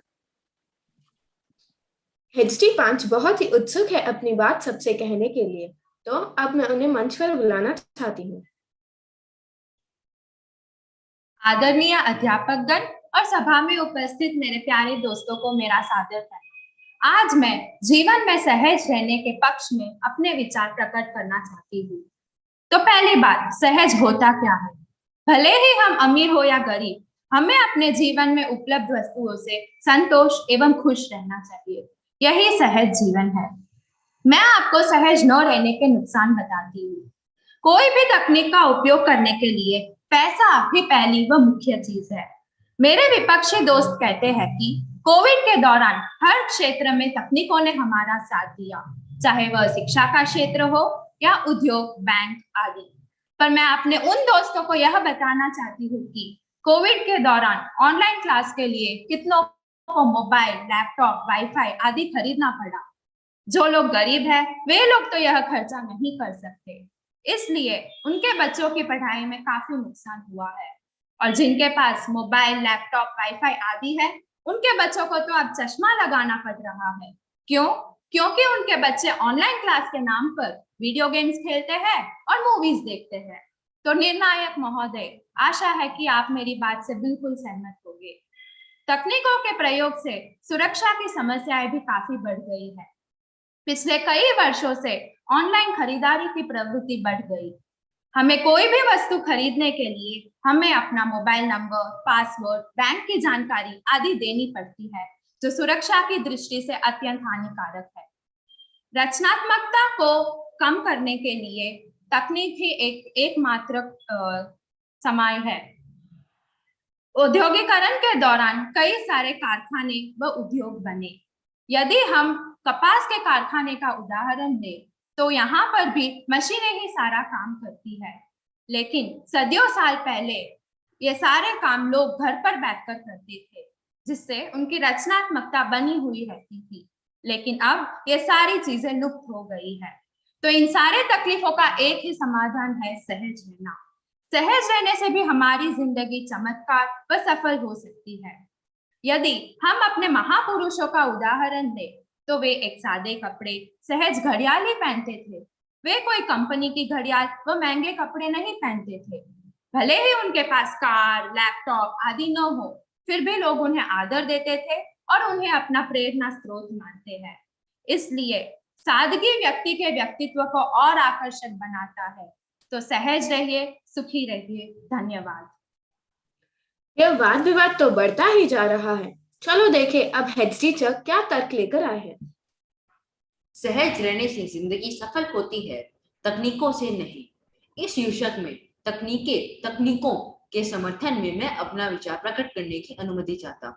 हेडजी 5 बहुत ही उत्सुक है अपनी बात सबसे कहने के लिए, तो अब मैं उन्हें मंच पर बुलाना चाहती हूँ। आदरणीय अध्यापकगण और सभा में उपस्थित मेरे प्यारे दोस्तों को मेरा सादर प्रणाम। आज मैं जीवन में सहज रहने के पक्ष में अपने विचार प्रकट करना चाहती हूँ। तो पहली बात, सहज होता क्या है? भले ही हम अमीर हो या गरीब, हमें अपने जीवन में उपलब्ध वस्तुओं से संतोष एवं खुश रहना चाहिए। यही सहज जीवन है। मैं आपको सहज न रहने के नुकसान बताती हूँ। कोई भी तकनीक का उपयोग करने के लिए पैसा ही पहली व मुख्य चीज है। मेरे विपक्षी दोस्त कहते हैं कि कोविड के दौरान हर क्षेत्र में तकनीकों ने हमारा साथ दिया, चाहे वह शिक्षा का क्षेत्र हो या उद्योग, बैंक आदि। पर मैं अपने उन दोस्तों को यह बताना चाहती हूँ कि कोविड के दौरान ऑनलाइन क्लास के लिए कितनों को मोबाइल, लैपटॉप, वाईफाई आदि खरीदना पड़ा। जो लोग गरीब हैं, वे लोग तो यह खर्चा नहीं कर सकते, इसलिए उनके बच्चों की पढ़ाई में काफी नुकसान हुआ है। और जिनके पास मोबाइल, लैपटॉप, वाईफाई आदि है, उनके बच्चों को तो अब चश्मा लगाना पड़ रहा है। क्यों? क्योंकि उनके बच्चे ऑनलाइन क्लास के नाम पर वीडियो गेम्स खेलते हैं और मूवीज देखते हैं। तो निर्णायक महोदय, आशा है कि आप मेरी बात से बिल्कुल सहमत होंगे। तकनीकों के प्रयोग से सुरक्षा की समस्याएं भी काफी बढ़ गई है। पिछले कई वर्षों से ऑनलाइन खरीदारी की प्रवृत्ति बढ़ गई। हमें कोई भी वस्तु खरीदने के लिए हमें अपना मोबाइल नंबर, पासवर्ड, बैंक की जानकारी आदि देनी पड़ती है, जो सुरक्षा की दृष्टि से अत्यंत हानिकारक है। रचनात्मकता को कम करने के लिए तकनीक ही एकमात्र समाय है। औद्योगिकरण के दौरान कई सारे कारखाने व उद्योग बने। यदि हम कपास के कारखाने का उदाहरण लें, तो यहाँ पर भी मशीनें ही सारा काम करती है। लेकिन सदियों साल पहले ये सारे काम लोग घर पर बैठकर करते थे, जिससे उनकी रचनात्मकता बनी हुई रहती थी। लेकिन अब ये सारी चीजें लुप्त हो गई है। तो इन सारे तकलीफों का एक ही समाधान है, सहज रहना। सहज रहने से भी हमारी जिंदगी चमत्कार व सफल हो सकती है। यदि हम अपने महापुरुषों का उदाहरण लें, तो वे एक सादे कपड़े, सहज घड़ियाल ही पहनते थे। वे कोई कंपनी की घड़ियाल व महंगे कपड़े नहीं पहनते थे। भले ही उनके पास कार, लैपटॉप आदि न हो, फिर भी लोग उन्हें आदर देते थे और उन्हें अपना प्रेरणा स्रोत मानते हैं। इसलिए सादगी व्यक्ति के व्यक्तित्व को और आकर्षक बनाता है। तो सहज रहिए, सुखी रहिए। धन्यवाद। यह वाद विवाद तो बढ़ता ही जा रहा है। चलो देखें अब हेड टीचर क्या तर्क लेकर आए हैं। सहज रहने से जिंदगी सफल होती है, तकनीकों से नहीं। इस शीर्षक में तकनीकों के समर्थन में मैं अपना विचार प्रकट करने की अनुमति चाहता हूँ।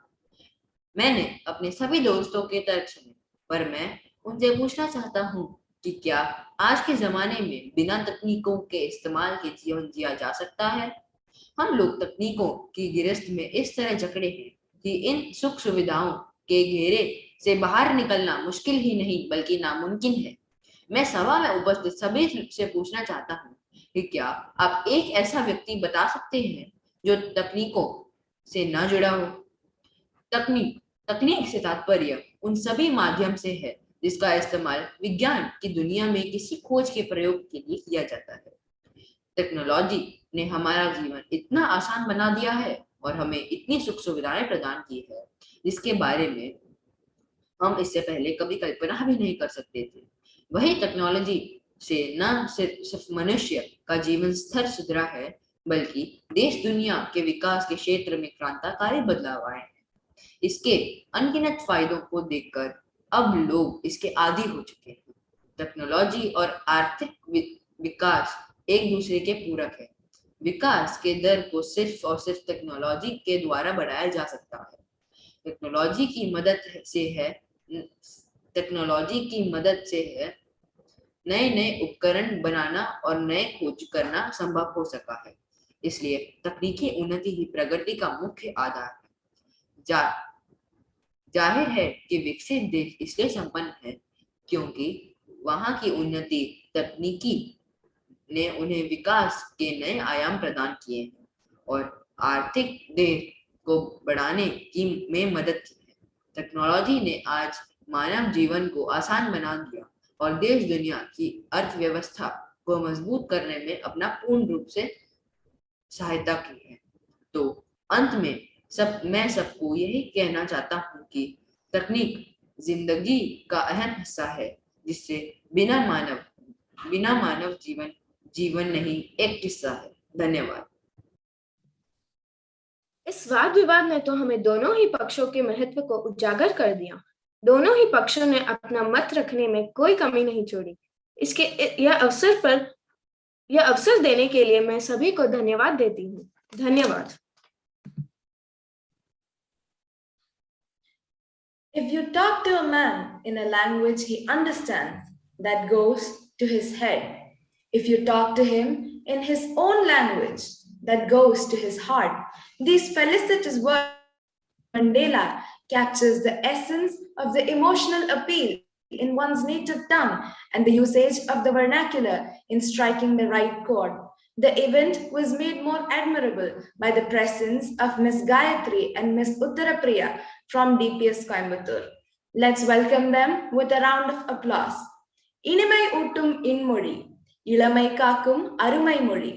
मैंने अपने सभी दोस्तों के तर्क सुने, पर मैं उनसे पूछना चाहता हूँ कि क्या आज के जमाने में बिना तकनीकों के इस्तेमाल के जीवन जिया जा सकता है? हम लोग तकनीकों की गिरफ्त में इस तरह जकड़े हैं कि इन सुख सुविधाओं के घेरे से बाहर निकलना मुश्किल ही नहीं बल्कि नामुमकिन है। मैं सभा में उपस्थित सभी से पूछना चाहता हूँ कि क्या आप एक ऐसा व्यक्ति बता सकते हैं जो तकनीकों से न जुड़ा हो? तकनीक से तात्पर्य उन सभी माध्यम से है जिसका इस्तेमाल विज्ञान की दुनिया में किसी खोज के प्रयोग के लिए किया जाता है। टेक्नोलॉजी ने हमारा जीवन इतना आसान बना दिया है और हमें इतनी सुख सुविधाएं प्रदान की है जिसके बारे में हम इससे पहले कभी कल्पना भी नहीं कर सकते थे। वही टेक्नोलॉजी से न सिर्फ मनुष्य का जीवन स्तर सुधरा है, बल्कि देश दुनिया के विकास के क्षेत्र में क्रांतिकारी बदलाव आए हैं। इसके अनगिनत फायदों को देखकर अब लोग इसके आदी हो चुके हैं। टेक्नोलॉजी और आर्थिक विकास एक दूसरे के पूरक है। विकास के दर को सिर्फ और सिर्फ टेक्नोलॉजी के द्वारा बढ़ाया जा सकता है। टेक्नोलॉजी की मदद से है नए नए उपकरण बनाना और नए खोज करना संभव हो सका है। इसलिए तकनीकी उन्नति ही प्रगति का मुख्य आधार है। जाहिर है कि विकसित देश इसलिए संपन्न है क्योंकि वहां की उन्नति तकनीकी ने उन्हें विकास के नए आयाम प्रदान किए हैं और आर्थिक देश को बढ़ाने में मदद की है। टेक्नोलॉजी ने आज मानव जीवन को आसान बना दिया और देश दुनिया की अर्थव्यवस्था को मजबूत करने में अपना पूर्ण रूप से सहायता की है। तो अंत में मैं सबको यही कहना चाहता हूँ कि तकनीक जिंदगी का अहम हिस्सा है, जिससे बिना मानव जीवन नहीं एक किस्सा है। धन्यवाद। इस वाद विवाद ने तो हमें दोनों ही पक्षों के महत्व को उजागर कर दिया। दोनों ही पक्षों ने अपना मत रखने में कोई कमी नहीं छोड़ी। यह अवसर देने के लिए मैं सभी को धन्यवाद देती हूँ। धन्यवाद। If you talk to a man in a language he understands, that goes to his head. If you talk to him in his own language, that goes to his heart. These felicitous words of Mandela captures the essence of the emotional appeal in one's native tongue and the usage of the vernacular in striking the right chord. The event was made more admirable by the presence of Miss Gayatri and Miss Uttarapriya from DPS Coimbatore. Let's welcome them with a round of applause. இனிமை ஊட்டும் இன்மொழி, இளமை காக்கும் அருமை மொழி,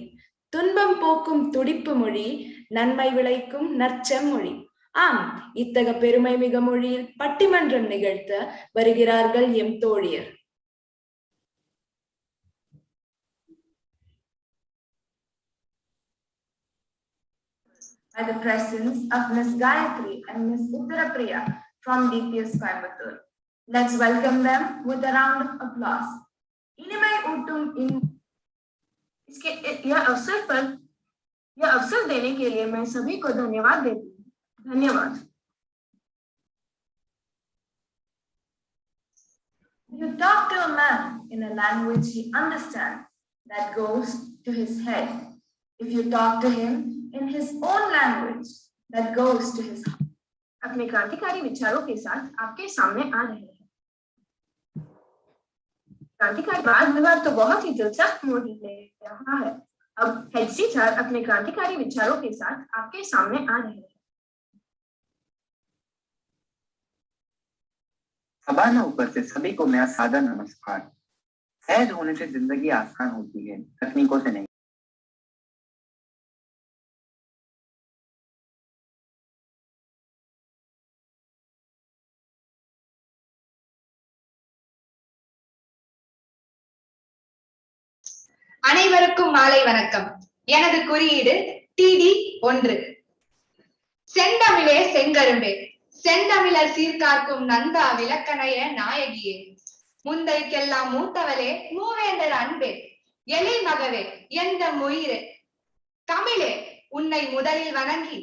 துன்பம் போக்கும் துடிப்பு மொழி, நன்மை விளைக்கும் நற்செம்மொழி. ஆம், இத்தக பெருமை மிக மொழியில் பட்டிமன்றம் நிகழ்த்த வருகிறார்கள் M தோழியர். By the presence of Miss Gayatri and Miss Uttarapriya from DPS Coimbatore. Let's welcome them with a round of applause. इनिमै ऊटुम इन इसके यह अवसर देने के लिए मैं सभी को धन्यवाद देती हूँ। धन्यवाद। You talk to a man in a language he understands, that goes to his head. If you talk to him in his own language, that goes to his heart. अपने क्रांतिकारी विचारों के साथ आपके सामने आ रहे हैं। क्रांतिकारी वाद विवाद तो बहुत ही दिलचस्प मोड़ ले रहा है। अब हेडसी सर अपने क्रांतिकारी विचारों के साथ आपके सामने आ रहे हैं। सभा में उपस्थित सभी को मेरा सादर नमस्कार। सहज होने से जिंदगी आसान होती है, तकनीकों से नहीं। அனைவருக்கும் மாலை வணக்கம். எனது குறியீடு TD 1. செந்தமிழே செங்கரும்பே, செந்தமிழர் சீர்காக்கும் நந்தா விளக்கணைய நாயகியே, முந்தைக்கெல்லாம் மூத்தவளே மூவேந்தர் அன்பே, எழில் மகவே எந்த உயிரே, தமிழே உன்னை முதலில் வணங்கி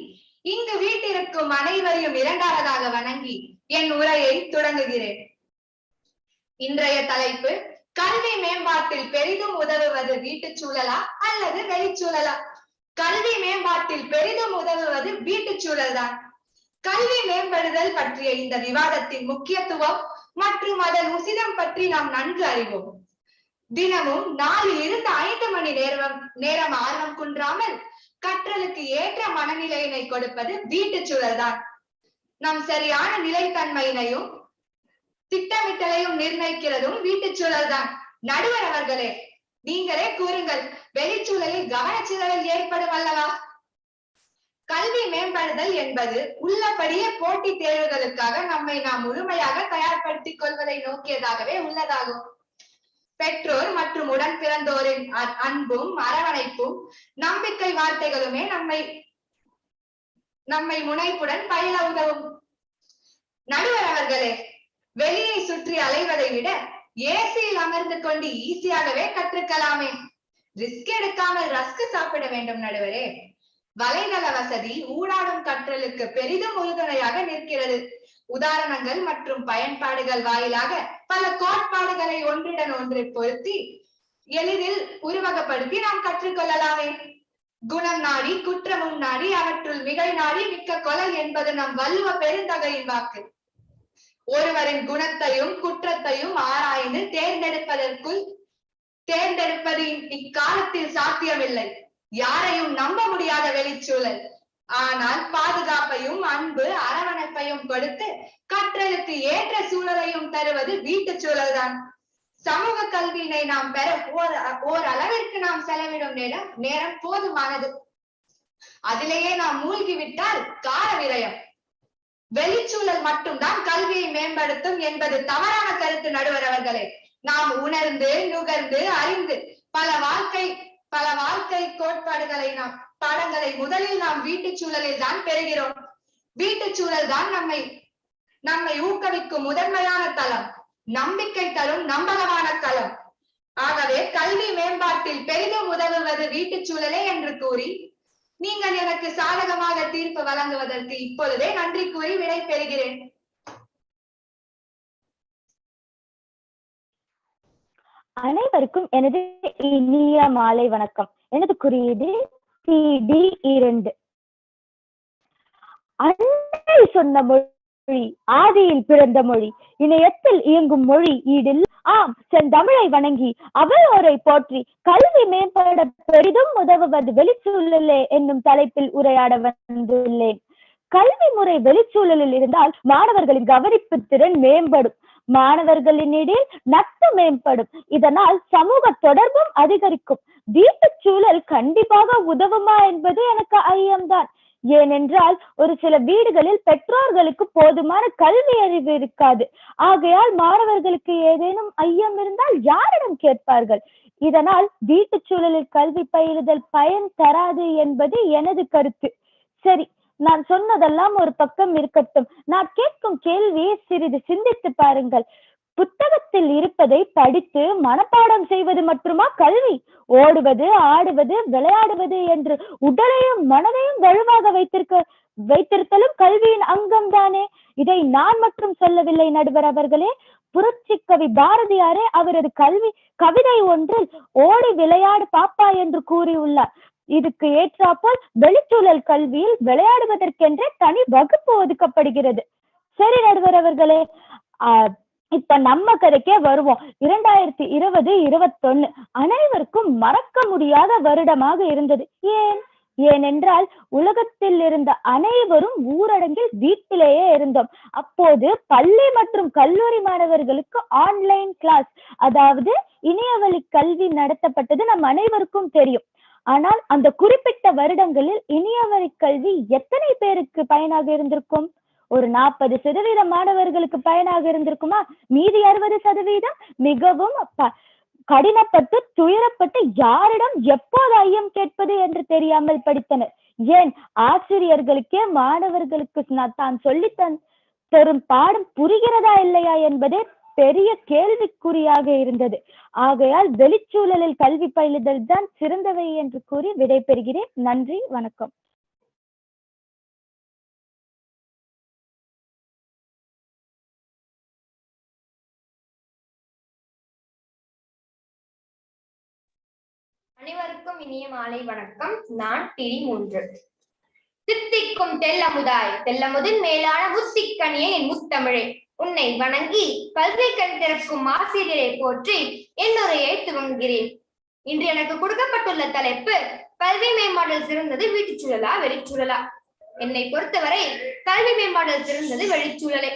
இங்கு வீட்டிற்கும் அனைவரையும் இரண்டாவதாக வணங்கி என் உரையை தொடங்குகிறேன். இன்றைய தலைப்பு கல்வி மேம்பாட்டில் பெரிதும் உதவுவது வீட்டுச் சூழலா அல்லது வெளிச்சூழலா? கல்வி மேம்பாட்டில் பெரிதும் உதவுவது வீட்டுச் சூழல் தான். கல்வி மேம்படுதல் பற்றிய இந்த விவாதத்தின் முக்கியத்துவம் மற்றும் அதன் உசிதம் பற்றி நாம் நன்கு அறிவோம். தினமும் 4 இருந்து 5 மணி நேரம் ஆர்வம் குன்றாமல் கற்றலுக்கு ஏற்ற மனநிலையினை கொடுப்பது வீட்டுச் சூழல் தான். நம் சரியான நிலைத்தன்மையினையும் திட்டமிட்டலையும் நிர்ணயிக்கிறதும் வீட்டுச் சூழல் தான். நடுவர் அவர்களே, நீங்களே கூறுங்கள், வெளிச்சூழலில் கவனச்சிதறல் ஏற்படும் அல்லவா? கல்வி மேம்படுதல் என்பது உள்ளபடியே போட்டித் தேர்வுகளுக்காக நம்மை நாம் முழுமையாக தயார்படுத்திக் கொள்வதை நோக்கியதாகவே உள்ளதாகும். பெற்றோர் மற்றும் உடன் பிறந்தோரின் அன்பும் அரவணைப்பும் நம்பிக்கை வார்த்தைகளுமே நம்மை முனைப்புடன் பயில உதவும். நடுவர் அவர்களே, வெளியை சுற்றி அலைவதை விட ஏசியில் அமர்ந்து கொண்டு ஈஸியாகவே கற்றுக்கலாமே. ரிஸ்க் எடுக்காமல் ரஸ்க் சாப்பிட வேண்டும் நடுவரே. வலைதள வசதி ஊடாடும் கற்றலுக்கு பெரிதும் உறுதுணையாக நிற்கிறது. உதாரணங்கள் மற்றும் பயன்பாடுகள் வாயிலாக பல கோட்பாடுகளை ஒன்றுடன் ஒன்று பொருத்தி எளிதில் உருவகப்படுத்தி நாம் கற்றுக்கொள்ளலாமே. குணம் நாடி குற்றமும் நாடி அவற்றுள் மிகை நாடி மிக்க கொலை என்பது நம் வள்ளுவ பெருந்தகையின் வாக்கு. ஒருவரின் குணத்தையும் குற்றத்தையும் ஆராய்ந்து தேர்ந்தெடுப்பது இக்காலத்தில் சாத்தியமில்லை. யாரையும் நம்ப முடியாத வெளிச்சூழல். ஆனால் பாதுகாப்பையும் அன்பு அரவணைப்பையும் கொடுத்து கற்றலுக்கு ஏற்ற சூழலையும் தருவது வீட்டுச் சூழல் தான். சமூக கல்வியினை நாம் பெற ஓர் அளவிற்கு நாம் செலவிடும் நேரம் போதுமானது. அதிலேயே நாம் மூழ்கிவிட்டால் கால விரயம். வெளிச்சூழல் மட்டும்தான் கல்வியை மேம்படுத்தும் என்பது தவறான கருத்து நடுவர் அவர்களே. நாம் உணர்ந்து நுகர்ந்து அறிந்து பல வாழ்க்கை கோட்பாடுகளை பாடங்களை முதலில் நாம் வீட்டுச் சூழலில் தான் பெறுகிறோம். வீட்டுச் சூழல் தான் நம்மை ஊக்குவிக்கும் முதன்மையான தளம், நம்பிக்கை தரும் நம்பகமான களம். ஆகவே கல்வி மேம்பாட்டில் பெரிதும் உதவுவது வீட்டுச் சூழலே என்று கூறி நீங்கள் எனக்கு சாதகமாக தீர்ப்பு வழங்குவதற்கு இப்பொழுதே நன்றி கூறி விடை பெறுகிறேன். அனைவருக்கும் எனது இனிய மாலை வணக்கம். எனது குறியீடு CD2. அன்னை சொன்ன மொழி ஆதியில் பிறந்த மொழி, இணையத்தில் இயங்கும் மொழி ஈடில். ஆம், செந்தமிழை வணங்கி அவளோரை போற்றி கல்வி மேம்பட பெரிதும் உதவுவது வெளிச்சூழலே என்னும் தலைப்பில் உரையாட வந்துள்ளேன். கல்வி முறை வெளிச்சூழலில் இருந்தால் மாணவர்களின் கவனிப்பு திறன் மேம்படும், மாணவர்களினிடையில் நட்பு மேம்படும், இதனால் சமூக தொடர்பும் அதிகரிக்கும். வீட்டு சூழல் கண்டிப்பாக உதவுமா என்பது எனக்கு ஐயம்தான். ஏனென்றால் ஒரு சில வீடுகளில் பெற்றோர்களுக்கு போதுமான கல்வி அறிவு இருக்காது. ஆகையால் மாணவர்களுக்கு ஏதேனும் ஐயம் இருந்தால் யாரிடம் கேட்பார்கள்? இதனால் வீட்டு சூழலில் கல்வி பயிலுதல் பயன் தராது என்பது எனது கருத்து. சரி, நான் சொன்னதெல்லாம் ஒரு பக்கம் இருக்கட்டும். நான் கேட்கும் கேள்வியை சிறிது சிந்தித்து பாருங்கள். புத்தகத்தில் இருப்பதை படித்து மனப்பாடம் செய்வது மட்டுமா கல்வி? ஓடுவது, ஆடுவது, விளையாடுவது என்று உடலையும் மனதையும் வலுவாக வைத்திருத்தலும் கல்வியின் அங்கம் தானே. இதை நான் மட்டும் சொல்லவில்லை நடுவர் அவர்களே. புரட்சி கவி பாரதியாரே அவரது கவிதை ஒன்றில் ஓடி விளையாடு பாப்பா என்று கூறியுள்ளார். இதுக்கு ஏற்றாப்போல் வெளிச்சூழல் கல்வியில் விளையாடுவதற்கென்றே தனி வகுப்பு ஒதுக்கப்படுகிறது. சரி நடுவர் அவர்களே, இப்ப நம்ம கதைக்கே வருவோம். 2020-21 அனைவருக்கும் மறக்க முடியாத வருடமாக இருந்தது. ஏனென்றால் உலகத்தில் இருந்த அனைவரும் ஊரடங்கில் வீட்டிலேயே இருந்தோம். அப்போது பள்ளி மற்றும் கல்லூரி மாணவர்களுக்கு ஆன்லைன் கிளாஸ், அதாவது இணையவழி கல்வி நடத்தப்பட்டது நம் அனைவருக்கும் தெரியும். ஆனால் அந்த குறிப்பிட்ட வருடங்களில் இணையவழி கல்வி எத்தனை பேருக்கு பயனாக இருந்திருக்கும்? ஒரு 40% மாணவர்களுக்கு பயனாக இருந்திருக்குமா? மீதி 60% மிகவும் கடினப்பட்டு துயரப்பட்டு யாரிடம் எப்போது ஐயம் கேட்பது என்று தெரியாமல் படித்தனர். ஏன் ஆசிரியர்களுக்கே மாணவர்களுக்கு தான் சொல்லி தரும் பாடம் புரிகிறதா இல்லையா என்பதே பெரிய கேள்விக்குறியாக இருந்தது. ஆகையால் வெளிச்சூழலில் கல்வி பயிலுதல் தான் சிறந்தவை என்று கூறி விடைபெறுகிறேன். நன்றி, வணக்கம். அனைவருக்கும் இனிய மாலை வணக்கம். நான் TD3. தித்திக்கும் தெல்லமுதாய், தெல்லமுதின் மேலான முத்திக்கனியே என் முத்தமிழே, உன்னை வணங்கி கல்வி கண் திறக்கும் ஆசிரியரை போற்றி என்னுரையை துவங்குகிறேன். இன்று எனக்கு கொடுக்கப்பட்டுள்ள தலைப்பு கல்வி மேம்பாடல் சிறந்தது வீட்டுச்சூழலா வெளிச்சூழலா? என்னை பொறுத்தவரை கல்வி மேம்பாடல் சிறந்தது வெளிச்சூழலே.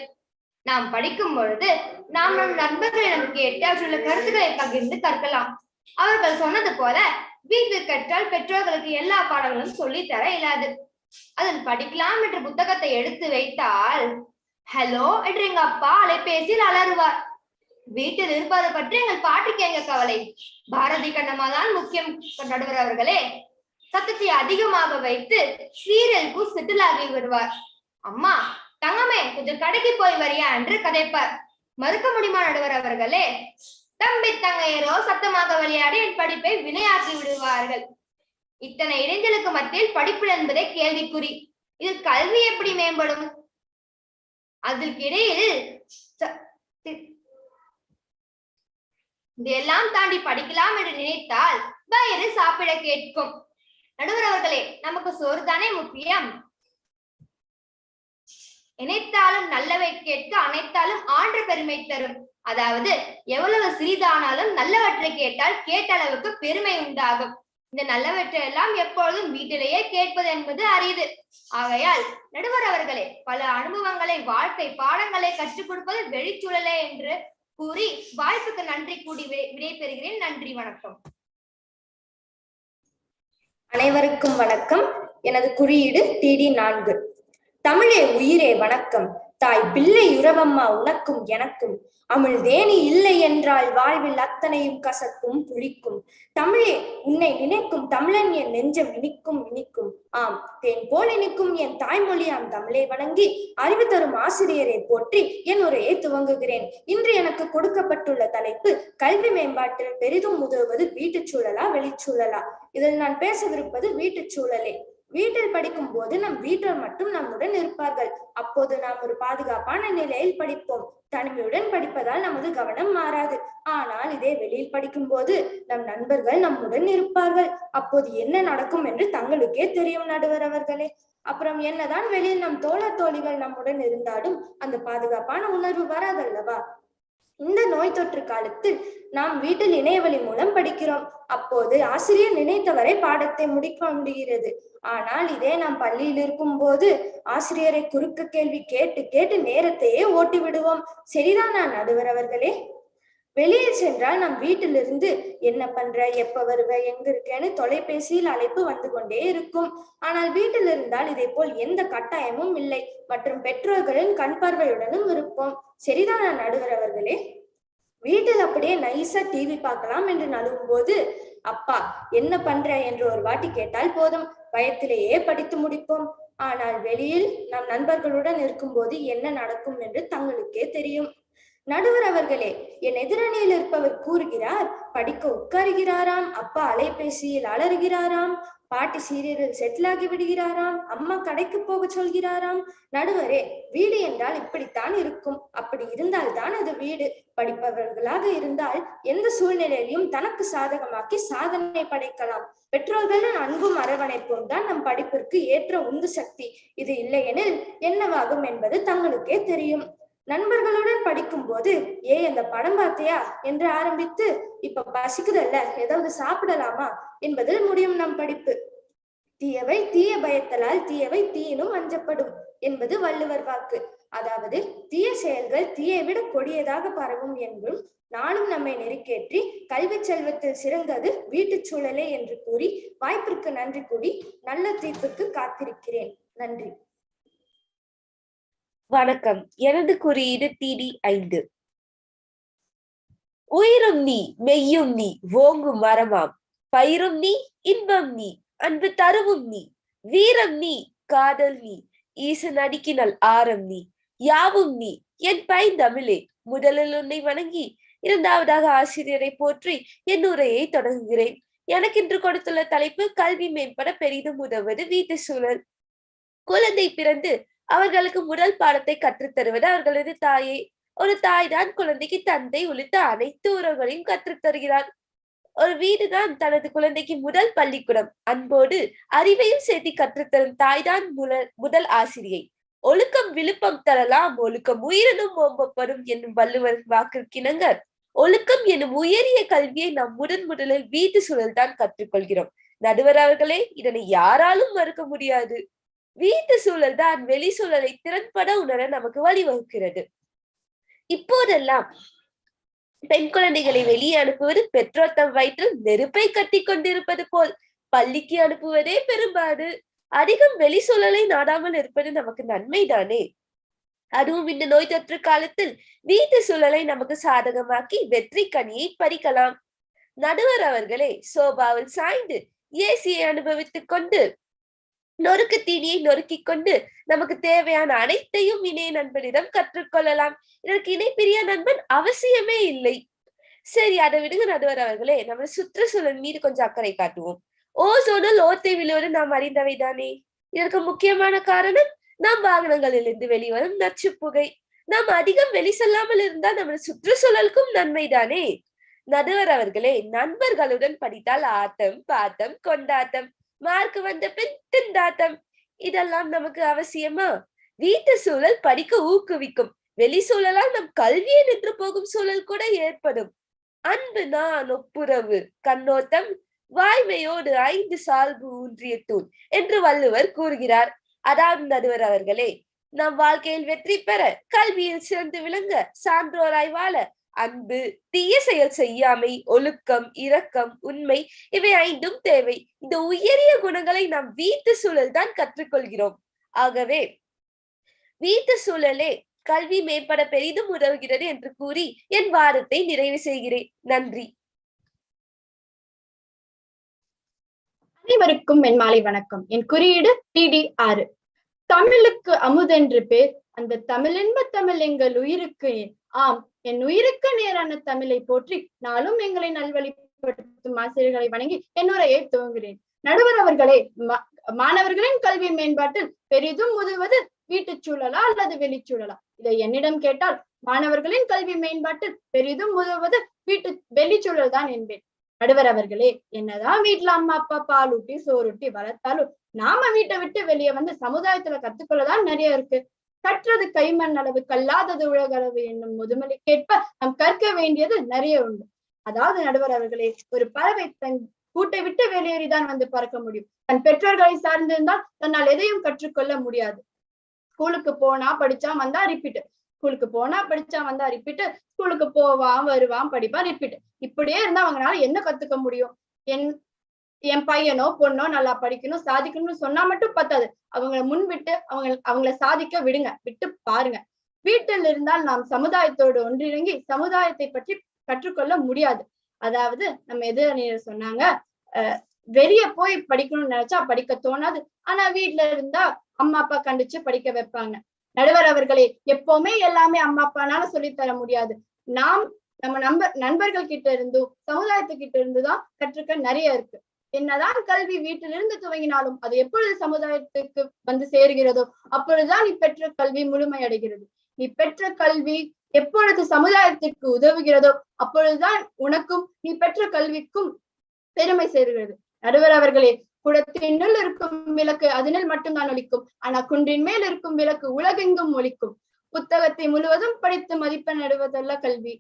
நாம் படிக்கும் பொழுது நாம் நம் நண்பர்களிடம் கேட்டு அவற்றுள்ள கருத்துக்களை பகிர்ந்து கற்கலாம். அவர்கள் சொன்னது போல வீட்டில் கற்றால் பெற்றோர்களுக்கு எல்லா பாடங்களும் சொல்லி தர இயலாது. அதில் படிக்கலாம் என்ற புத்தகத்தை எடுத்து வைத்தால் ஹலோ என்று எங்க அப்பா அலைபேசியில் அலறுவார். வீட்டில் இருப்பதை பற்றி எங்கள் பாட்டிக்கு எங்க கவலை? பாரதி கண்ணமாதான் முக்கியம் நடுவர் அவர்களே. சத்தத்தை அதிகமாக வைத்து சீரியலுக்கு செட்டிலாகி விடுவார். அம்மா தங்கமே கொஞ்சம் கடைக்கு போய் வரியா என்று கதைப்பார். மறுக்க முடியுமா நடுவர் அவர்களே? தம்பி தங்கையரோ சத்தமாக விளையாடி என் படிப்பை வினையாக்கி விடுவார்கள். இத்தனை இடைஞ்சலுக்கு மத்தியில் படிப்பு என்பதே கேள்விக்குறி. இதில் கல்வி எப்படி மேம்படும்? அதற்கு இடையில் இதெல்லாம் தாண்டி படிக்கலாம் என்று நினைத்தால் வயிறு சாப்பிட கேட்கும். நடுவர் அவர்களே, நமக்கு சோறு தானே முக்கியம். நினைத்தாலும் நல்லவை கேட்க அனைத்தாலும் ஆன்ற பெருமை தரும். அதாவது எவ்வளவு சிறிதானாலும் நல்லவற்றை கேட்டால் கேட்ட அளவுக்கு பெருமை உண்டாகும். இந்த நல்லவற்றை எல்லாம் எப்பொழுதும் வீட்டிலேயே கேட்பது என்பது அரிது. ஆகையால் நடுவர் அவர்களே, பல அனுபவங்களை வாழ்க்கை பாடங்களை கற்றுக் கொடுப்பது வெளிச்சூழலே என்று கூறி வாய்ப்புக்கு நன்றி கூடி விடைபெறுகிறேன். நன்றி, வணக்கம். அனைவருக்கும் வணக்கம். எனது குறியீடு TD4. தமிழே உயிரே வணக்கம். தாய் பிள்ளை உறவம்மா உனக்கும் எனக்கும். அமிழ்தேனி இல்லை என்றால் வாழ்வில் அத்தனையும் கசக்கும் புளிக்கும். தமிழே உன்னை நினைக்கும் தமிழன் என் நெஞ்சம் இனிக்கும் இனிக்கும். ஆம், தேன் போல் இனிக்கும் என் தாய்மொழியாம் தமிழை வணங்கி அறிவு தரும் ஆசிரியரை போற்றி என் உரையை துவங்குகிறேன். இன்று எனக்கு கொடுக்கப்பட்டுள்ள தலைப்பு கல்வி மேம்பாட்டில் பெரிதும் உதவுவது வீட்டுச் சூழலா வெளிச்சூழலா? இதில் நான் பேசவிருப்பது வீட்டுச் சூழலே. வீட்டில் படிக்கும் போது நம் வீட்டில் மட்டும் நம்முடன் இருப்பார்கள். அப்போது நாம் ஒரு பாதுகாப்பான நிலையில் படிப்போம். தனிமையுடன் படிப்பதால் நமது கவனம் மாறாது. ஆனால் இதே வெளியில் படிக்கும் போது நம் நண்பர்கள் நம்முடன் இருப்பார்கள். அப்போது என்ன நடக்கும் என்று தங்களுக்கே தெரியும் நடுவர் அவர்களே. அப்புறம் என்னதான் வெளியில் நம் தோழர் தோழிகள் நம்முடன் இருந்தாலும் அந்த பாதுகாப்பான உணர்வு வராதல்லவா? இந்த நோய் தொற்று காலத்தில் நாம் வீட்டில் இணையவழி மூலம் படிக்கிறோம். அப்போது ஆசிரியர் நினைத்தவரை பாடத்தை முடிக்க முடிகிறது. ஆனால் இதே நாம் பள்ளியில் இருக்கும் போது ஆசிரியரை குறுக்கு கேள்வி கேட்டு கேட்டு நேரத்தையே ஓட்டி விடுவோம். சரிதானா நடுவர் அவர்களே? வெளியில் சென்றால் நம் வீட்டிலிருந்து என்ன பண்ற, எப்ப வருவ, எங்க இருக்கேன்னு தொலைபேசியில் அழைப்பு வந்து கொண்டே இருக்கும். ஆனால் வீட்டில் இருந்தால் இதை போல் எந்த கட்டாயமும் இல்லை மற்றும் பெற்றோர்களின் கண் பார்வையுடனும் இருப்போம். சரிதானா நடுவர் அவர்களே? வீட்டில் அப்படியே நைஸா டிவி பார்க்கலாம் என்று நழுவும் போது அப்பா என்ன பண்ற என்று ஒரு வாட்டி கேட்டால் போதும், பயத்திலேயே படித்து முடிப்போம். ஆனால் வெளியில் நம் நண்பர்களுடன் இருக்கும்போது என்ன நடக்கும் என்று தங்களுக்கே தெரியும். நடுவர் அவர்களே, என் எதிரணியில் இருப்பவர் கூறுகிறார் படிக்க உட்காருகிறாராம், அப்பா அலைபேசியில் அலறுகிறாராம், பாட்டி சீரியலில் செட்டில் ஆகி விடுகிறாராம், அம்மா கடைக்கு போக சொல்கிறாராம். நடுவரே, வீடு என்றால் இப்படித்தான் இருக்கும். அப்படி இருந்தால் தான் அது வீடு. படிப்பவர்களாக இருந்தால் எந்த சூழ்நிலையிலும் தனக்கு சாதகமாக்கி சாதனை படைக்கலாம். பெற்றோர்களின் அன்பும் அரவணைப்பும் தான் நம் படிப்பிற்கு ஏற்ற உந்து சக்தி. இது இல்லையெனில் என்னவாகும் என்பது தங்களுக்கே தெரியும். நண்பர்களுடன் படிக்கும் போது அந்த படம் பார்த்தியா என்று ஆரம்பித்து இப்ப பசிக்குதல்ல ஏதாவது சாப்பிடலாமா என்பதில் முடியும் நம் படிப்பு. தீயவை தீய பயத்தலால் தீயவை தீயினும் அஞ்சப்படும் என்பது வள்ளுவர் வாக்கு. அதாவது தீய செயல்கள் தீயை விட கொடியதாக பரவும் என்றும் நானும் நம்மை நெருக்கேற்றி கல்வி செல்வத்தில் சிறந்தது வீட்டு சூழலே என்று கூறி வாய்ப்பிற்கு நன்றி கூறி நல்ல தீர்ப்புக்கு காத்திருக்கிறேன். நன்றி. வணக்கம். எனது குறியீடு TD5. உயிரும் நீ மெய்யும் நீ ஓங்கும் மரமாம், பயிரும் நீ இன்பம் நீ அன்பு தருவும் நீ, வீரம் நீ காதல் நீ ஈசன் அடிக்கினல் ஆரம் நீ, யாவும் நீ என் பைந்தமிழே. முதலில் உன்னை வணங்கி இரண்டாவதாக ஆசிரியரை போற்றி என் உரையை தொடங்குகிறேன். எனக்கு இன்று கொடுத்துள்ள தலைப்பு கல்வி மேம்பட பெரிதும் உதவுவது வீட்டு சூழல். குழந்தை பிறந்து அவர்களுக்கு முதல் பாடத்தை கற்றுத்தருவது அவர்களது தாயே. ஒரு தாய் தான் குழந்தைக்கு தந்தை உள்ளிட்ட அனைத்து உறவுகளையும் கற்றுத்தருகிறார். ஒரு வீடுதான் தனது குழந்தைக்கு முதல் பள்ளிக்கூடம். அன்போடு அறிவையும் சேர்த்து கற்றுத்தரும் தாய்தான் முதல் ஆசிரியை. ஒழுக்கம் விழுப்பம் தரலாம், ஒழுக்கம் உயிரினும் ஓம்பப்படும் என்னும் வள்ளுவர் வாக்கிற்கிணங்க ஒழுக்கம் என்னும் உயரிய கல்வியை நாம் முதலில் வீட்டு சூழல் தான் கற்றுக்கொள்கிறோம். நடுவர் அவர்களே, இதனை யாராலும் மறுக்க முடியாது. வீட்டு சூழல் தான் வெளி சூழலை திறன்பட உணர நமக்கு வழிவகுக்கிறது. இப்போதெல்லாம் பெண் குழந்தைகளை வெளியே அனுப்புவது பெற்றோர் தம் வயிற்றில் நெருப்பை கட்டி கொண்டிருப்பது போல். பள்ளிக்கு அனுப்புவதே பெரும்பாடு. அதிகம் வெளி சூழலை நாடாமல் இருப்பது நமக்கு நன்மைதானே. அதுவும் இந்த நோய் தொற்று காலத்தில் வீட்டு சூழலை நமக்கு சாதகமாக்கி வெற்றி கனியை பறிக்கலாம். நடுவர் அவர்களே, சோபாவில் சாய்ந்து ஏசியை அனுபவித்துக் கொண்டு நொறுக்கு தீனியை நொறுக்கிக் கொண்டு நமக்கு தேவையான அனைத்தையும் இணைய நண்பனிடம் கற்றுக்கொள்ளலாம். இதற்கு இணைப்பிரிய நண்பன் அவசியமே இல்லை. சரி, அதை விடுங்க நடுவர் அவர்களே. நம்ம சுற்றுச்சூழல் மீது கொஞ்சம் அக்கறை காட்டுவோம். ஓசோனில் ஓட்டை விழுவது நாம் அறிந்தவைதானே. இதற்கு முக்கியமான காரணம் நாம் வாகனங்களிலிருந்து வெளிவரும் நச்சு புகை. நாம் அதிகம் வெளி செல்லாமல் இருந்தால் நமது சுற்றுச்சூழலுக்கும் நன்மைதானே. நடுவர் அவர்களே, நண்பர்களுடன் படித்தால் ஆட்டம் பாட்டம் கொண்டாட்டம், மார்க் வந்த பின் திண்டாட்டம், இதெல்லாம் நமக்கு அவசியமா? வீட்டு சூழல் படிக்க ஊக்குவிக்கும். வெளி சூழலால் நம் கல்வியை நின்று போகும் சூழல் கூட ஏற்படும். அன்பு நான் ஒப்புரவு கண்ணோட்டம் வாய்மையோடு 5 சால்பு ஊன்றிய தூண் என்று வள்ளுவர் கூறுகிறார். அதாவது நடுவர் அவர்களே, நம் வாழ்க்கையில் வெற்றி பெற, கல்வியில் சிறந்து விளங்க, சான்றோராய் வாழ அன்பு, தீய செயல் செய்யாமை, ஒழுக்கம், இரக்கம், உண்மை இவை 5ம் தேவை. இந்த உயரிய குணங்களை நாம் வீட்டு சூழல் தான் கற்றுக்கொள்கிறோம். ஆகவே வீட்டு சூழலே கல்வி மேம்பட பெரிதும் உதவுகிறது என்று கூறி என் வாதத்தை நிறைவு செய்கிறேன். நன்றி. அனைவருக்கும் என் மாலை வணக்கம். என் குறியீடு TD6. தமிழுக்கு அமுதென்று பேர், அந்த தமிழென்ப தமிழ் எங்கள் உயிருக்கு. ஆம், என் உயிருக்கு நேரான தமிழை போற்றி நாளும் எங்களை நல்வழிப்படுத்தும் ஆசிரியர்களை வணங்கி என் உரையை துவங்குகிறேன். நடுவர் அவர்களே, மாணவர்களின் கல்வி மேம்பாட்டில் பெரிதும் உதவுவது வீட்டுச் சூழலா அல்லது வெளிச்சூழலா? இதை என்னிடம் கேட்டால் மாணவர்களின் கல்வி மேம்பாட்டில் பெரிதும் உதவுவது வெளிச்சூழல் தான் என்பேன். நடுவர் அவர்களே, என்னதான் வீட்டுல அம்மா அப்பா பால் ஊட்டி சோறுட்டி வளர்த்தாலும் நாம வீட்டை விட்டு வெளியே வந்து சமுதாயத்துல கத்துக்கொள்ளதான் நிறைய இருக்கு. கற்றது கைமண் அளவு கல்லாதது உலக அளவு என்னும் முதுமொழிக்கேற்ப நாம் கற்க வேண்டியது நிறைய உண்டு. அதாவது நடுவர் அவர்களே, ஒரு பறவை தன் கூட்டை விட்டு வெளியேறிதான் வந்து பறக்க முடியும். தன் பெற்றோர்களை சார்ந்திருந்தால் தன்னால் எதையும் கற்றுக்கொள்ள முடியாது. ஸ்கூலுக்கு போனா படிச்சா வந்தா ரிப்பீட், ஸ்கூலுக்கு போனா படிச்சா வந்தா ரிப்பீட், ஸ்கூலுக்கு போவான் வருவான் படிப்பான் ரிப்பீட். இப்படியே இருந்தா அவங்களால என்ன கத்துக்க முடியும்? என் பையனோ பொண்ணோ நல்லா படிக்கணும் சாதிக்கணும்னு சொன்னா மட்டும் பத்தாது. அவங்களை முன்விட்டு அவங்கள சாதிக்க விடுங்க, விட்டு பாருங்க. வீட்டில் இருந்தால் நாம் சமுதாயத்தோடு ஒன்றிணங்கி சமுதாயத்தை பற்றி கற்றுக்கொள்ள முடியாது. அதாவது நம்ம எதிரணியர் சொன்னாங்க, வெளிய போய் படிக்கணும்னு நினைச்சா படிக்க தோணாது, ஆனா வீட்டுல இருந்தா அம்மா அப்பா கண்டிச்சு படிக்க வைப்பாங்க. நடுவர் அவர்களே, எப்பவுமே எல்லாமே அம்மா அப்பானால சொல்லித்தர முடியாது. நாம் நம்ம நண்பர்கள் கிட்ட இருந்தும் சமுதாயத்துக்கிட்ட இருந்துதான் கற்றுக்க நிறைய இருக்கு. என்னதான் கல்வி வீட்டிலிருந்து துவங்கினாலும் அது எப்பொழுது சமுதாயத்துக்கு வந்து சேருகிறதோ அப்பொழுதுதான் நீ பெற்ற கல்வி முழுமையடைகிறது. நீ பெற்ற கல்வி எப்பொழுது சமுதாயத்திற்கு உதவுகிறதோ அப்பொழுதுதான் உனக்கும் நீ பெற்ற கல்விக்கும் பெருமை சேருகிறது. நடுவர் அவர்களே, குடத்தினுள் இருக்கும் விளக்கு அதனில் மட்டும்தான் ஒலிக்கும், ஆனா குன்றின் மேல் இருக்கும் விளக்கு உலகெங்கும் ஒலிக்கும். புத்தகத்தை முழுவதும் படித்து மதிப்பெண் நடுவதல்ல கல்வி,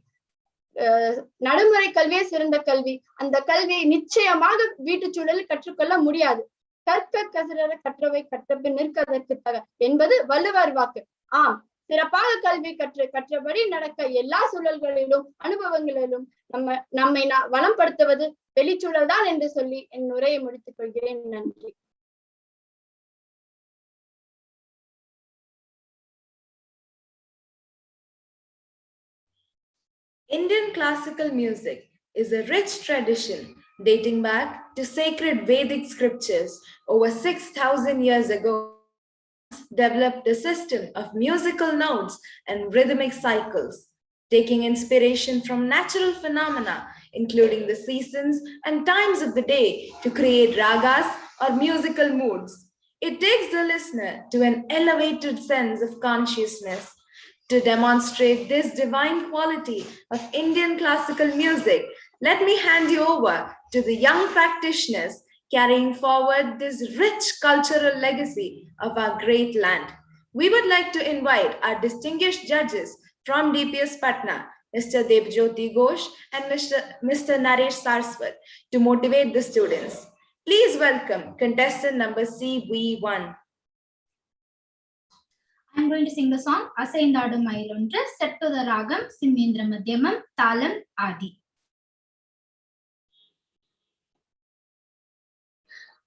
நடைமுறை கல்வியே சிறந்த கல்வி. அந்த கல்வியை நிச்சயமாக வீட்டுச் சூழலில் கற்றுக்கொள்ள முடியாது. கற்க கசிற கற்றவை கற்றபின் நிற்கதற்கு தக என்பது வள்ளுவர் வாக்கு. ஆம், சிறப்பாக கல்வி கற்றபடி நடக்க எல்லா சூழல்களிலும் அனுபவங்களிலும் நம்மை வளம்படுத்துவது வெளிச்சூழல் தான் என்று சொல்லி என் உரையை முடித்துக் கொள்கிறேன். நன்றி. Indian classical music is a rich tradition dating back to sacred Vedic scriptures. Over 6,000 years ago, developed a system of musical notes and rhythmic cycles, taking inspiration from natural phenomena, including the seasons and times of the day, to create ragas or musical moods. It takes the listener to an elevated sense of consciousness. To demonstrate this divine quality of Indian classical music, let me hand you over to the young practitioners carrying forward this rich cultural legacy of our great land. We would like to invite our distinguished judges from DPS Patna, Mr. Debjyoti Ghosh and Mr. Naresh Sarswat, to motivate the students. Please welcome contestant number CV1. I'm going to sing the song Asaindadu Mailondra, set to the ragam Simendra Madhyamam, Talam, Adi.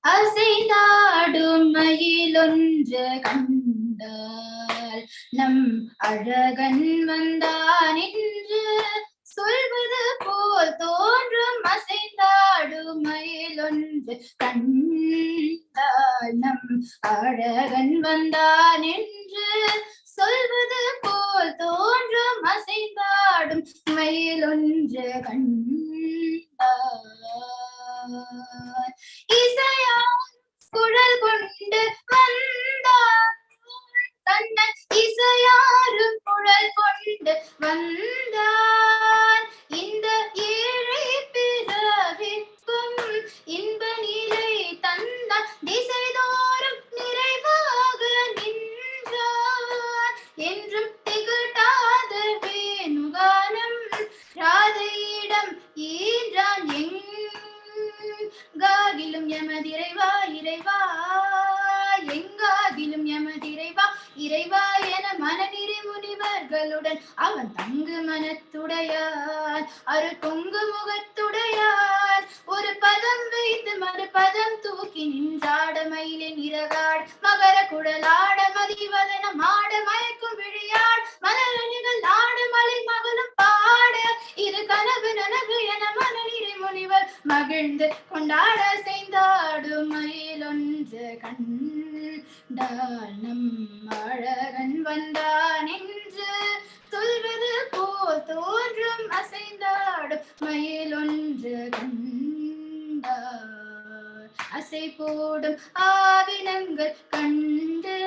அசைந்தாடு மயிலொன்று கண்டால் நம் அழகன் வந்தான் என்று சொல்வது போல் தோன்றும். அசைந்தாடு மயிலொன்று கண்டால் நம் அழகன் வந்தான் என்று சொல்வது போல் தோன்றும். அசைந்தாடும் மயிலொன்று கண்டால் இசையால் குழல் கொண்டு வந்தார் கண்ணன், இசையாரும் குழல் கொண்டு வந்தான். இந்த ஏழை பிறவிக்கும் இன்ப நிலை தந்தான், திசைதோறும் நிறைவாக நின்றார். என்றும் திகட்டாத வேணுகானம் ராதையிடம் ஈன்றான். எங்காகிலும் எமதிரைவா இறைவா, எங்காகிலும் எமதிரைவா இறைவா என மனநிறை முனிவர்களுடன் அவன் தங்கு மனத்துடையான், அருள் பொங்கு முகத்துடையான். ஒரு பதம் வைத்து மறு பதம் தூக்கி நின்றாட மயிலின் இறகாடு மகர குழலாட மதிவதன மாட மயக்கும் விழியாள் மலரணிகள் நாடு மலை மகளும் பாட. இது கனவு நனவு என மனநிறை முனிவர் மகிழ்ந்து கொண்டாட. செய்தாடு மயிலொன்று கண்டால் நம் அழகன் வந்தான் என்று சொல்வது போல் தோன்றும். அசைந்தாடு மயிலொன்று கண்டால் அசை போடும் ஆவினங்கள் கண்டு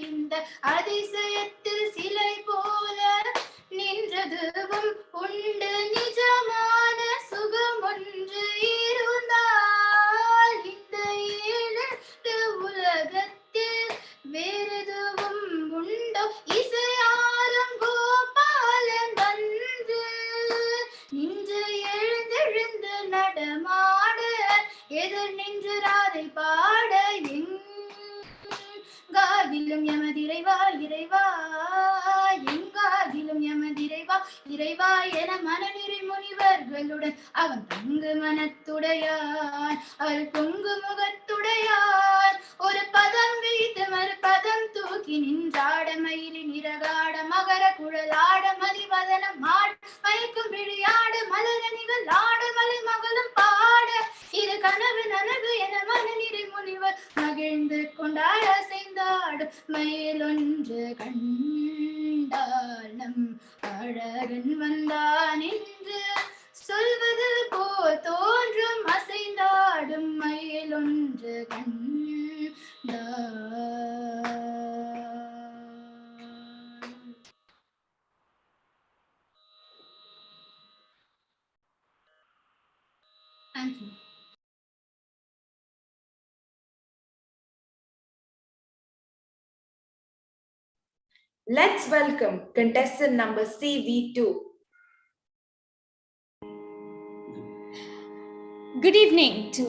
இந்த அதிசயத்தில் சிலை போல நின்றதுவும் உண்டு. நிஜமான சுகம் ஒன்று இருந்தால் இந்த ஏழு உலகத்தில் வேறெதுவும் உண்டோ? இசையாரும் கோபாலன் வந்து நின்று எழுந்தெழுந்து நடமாட எதிர் நின்று ராதை பாட எங்காகிலும் எமதிரைவா இறைவா, எங்காகிலும் எமதிரைவா இறைவா என மனநிறை முனிவர்களுடன் அவன் தங்கு மனத்துடையான் அவள் பொங்கு முகத்துடையான். ஒரு பதம் வைத்து மறு பதம் தூக்கி நின்றாட மயிலின் இறகாட மகர குழலாட மதிவதனம் மாட மயக்கும் விழியாட மலரணிகள் ஆட மலை மகளும் பாட இது கனவு நனவு என மனநிறை முனிவர் மகிழ்ந்து கொண்டாட அசைந்தாடும் மயிலொன்று கண்டால் நம் அழகன் வந்தான் என்று சொல்வது போல் தோன்றும் அசைந்தாடும் மயிலொன்று கண்டால். Thank you. Let's welcome contestant number CV2. Good evening to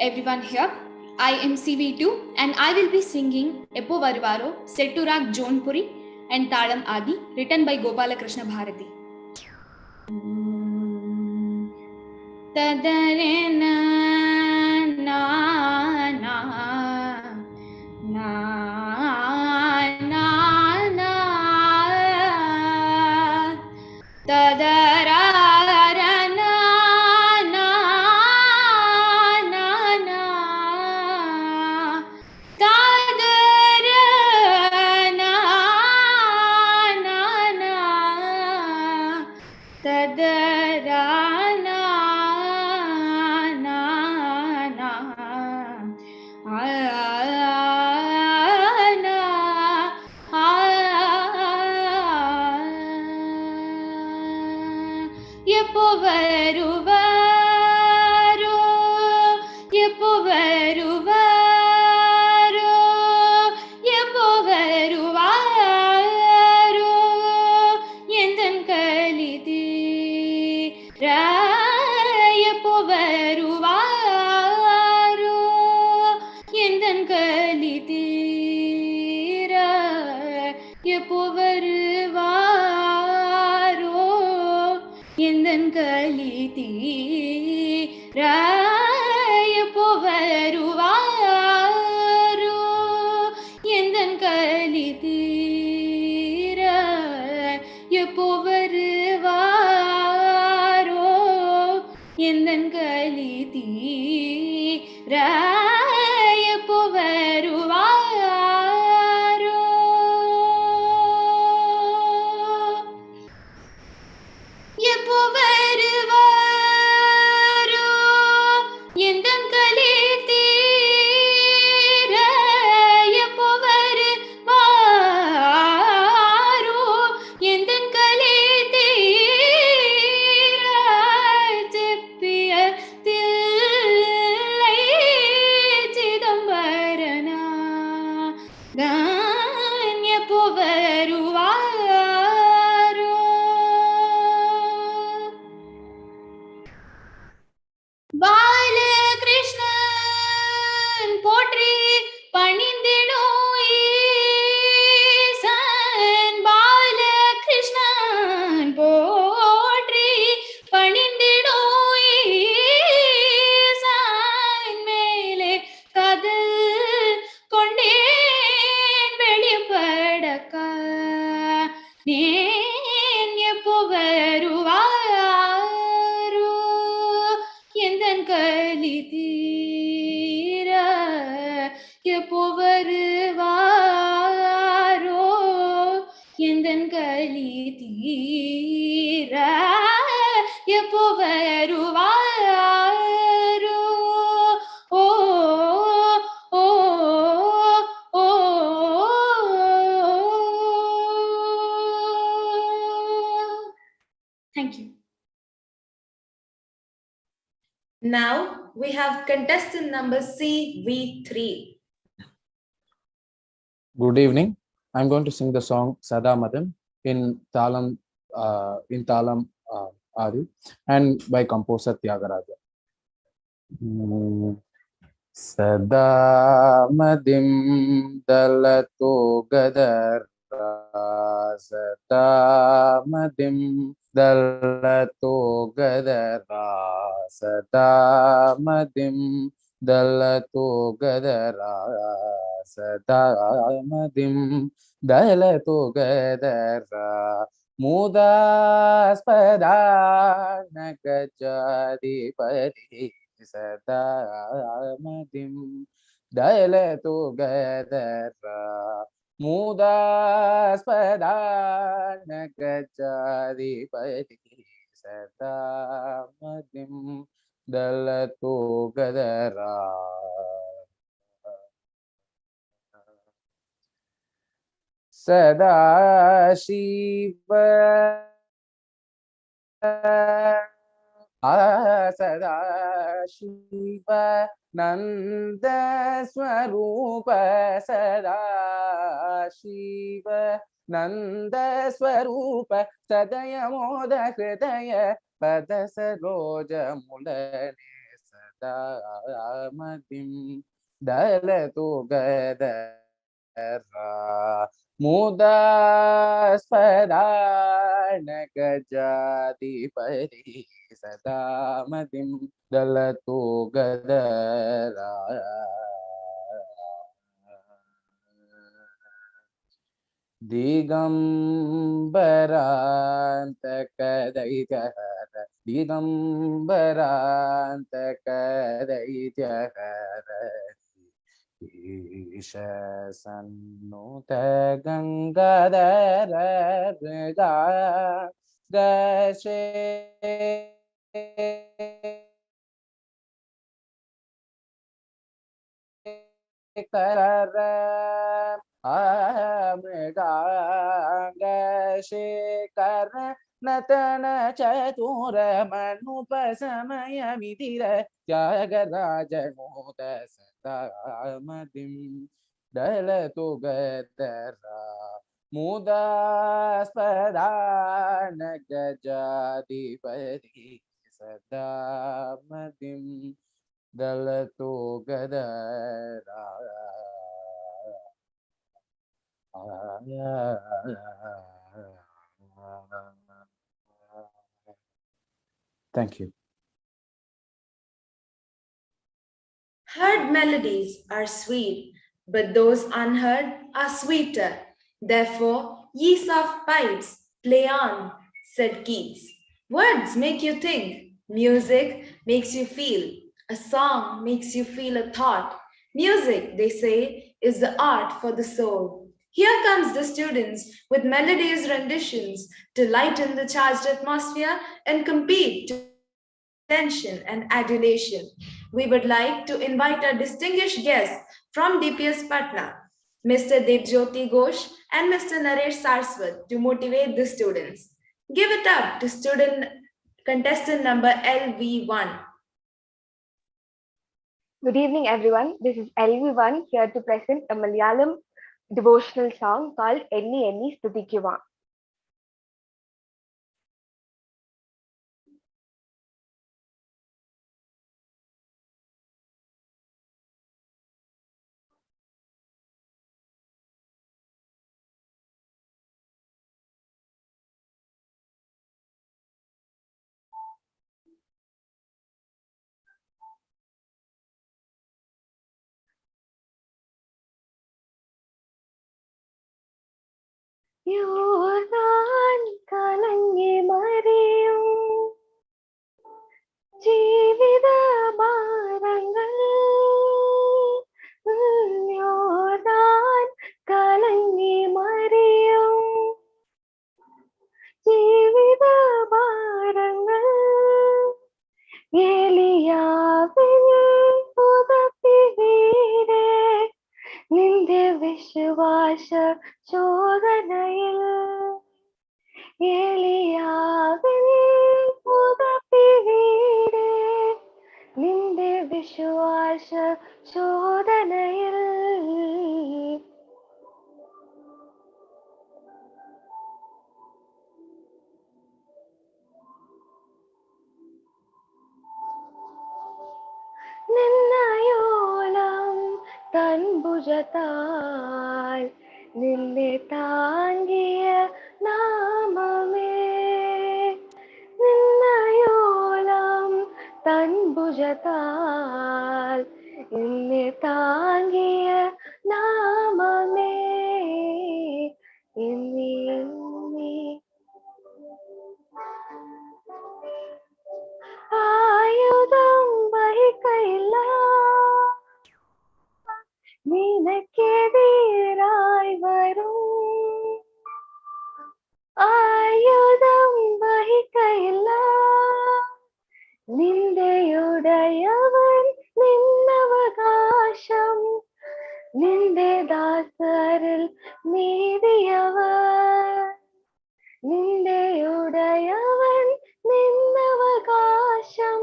everyone here. I am CV2 and I will be singing Eppo Varuvaro, set to rag Jonpuri and Talam Adi, written by Gopalakrishna Bharati. Tadarena na na na na na tadara Thank you. Now we have contestant number CV3. Good evening. I'm going to sing the song Sada Madam in Talam Adi and by composer Tyagaraja. Sada Madim Dalato Gadar Sada Madim Dalato Gadara Sada Madim Dalato Gadara Sada Madim Dalato Gadara Mudaspada Nakajadi Pari Sada Madim Dalato Gadara Mudaspada Nakajadi Pari Sada Madim Dalato Gadara Sada Shiva Sada Shiva Nanda Swarupa Sada Shiva Nanda Swarupa Sadaya Moda Hridaya Pada Saroja Mulane Sada Madim Dalato Gadara Mudaspada Nakajadi Pari Sada Madim Dalato Gadara Digambarantakadaitahara Digambarantakadaitahara Isha Sannuta Gangadhara Gashe Karara Amrega Shekara Natana Chatura Manupasamaya Vidira Tyagaraja Muda Satamadim Dalato Gadara Mudaspada Nagajadi Pari Sadamadim Dalato Gadara. Thank you. Heard melodies are sweet, but those unheard are sweeter. Therefore, ye soft pipes, play on, said Keats. Words make you think, music makes you feel, a song makes you feel a thought. Music, they say, is the art for the soul. Here comes the students with melodious renditions to lighten the charged atmosphere and compete to attention and adulation. We would like to invite our distinguished guests from DPS Patna, Mr. Debjyoti Ghosh and Mr. Naresh Sarswat to motivate the students. Give it up to student contestant number LV1. Good evening, everyone. This is LV1 here to present a Malayalam devotional song called Enni Enni Stutikkuva. യോർദാൻ കലങ്ങി മറിയും ജീവിത ഭാരങ്ങൾ യോർദാൻ കലങ്ങി മറിയും ജീവിത ഭാരങ്ങൾ ഏലിയാവിൽ പുതപ്പി വീരേ നിന്റെ വിശ്വാസ ചോദനയിൽ ഏലിയാവിൽ ഭുജത്താൽ നിന്നെ താങ്ങിയ നാമമേ നിന്നയോളം തൻ ഭുജത്താൽ നിന്നെ താങ്ങിയ നാമമേ എന്നീ ആയുധം വഹിക്കയില്ല നിനക്കെതിരായി വരും ആയുധം വഹിക്കയില്ല നിന്റെയുടയവൻ നിന്നവകാശം നിന്റെ ദാസരിൽ നീതിയവൻ നിന്റെയുടയവൻ നിന്നവകാശം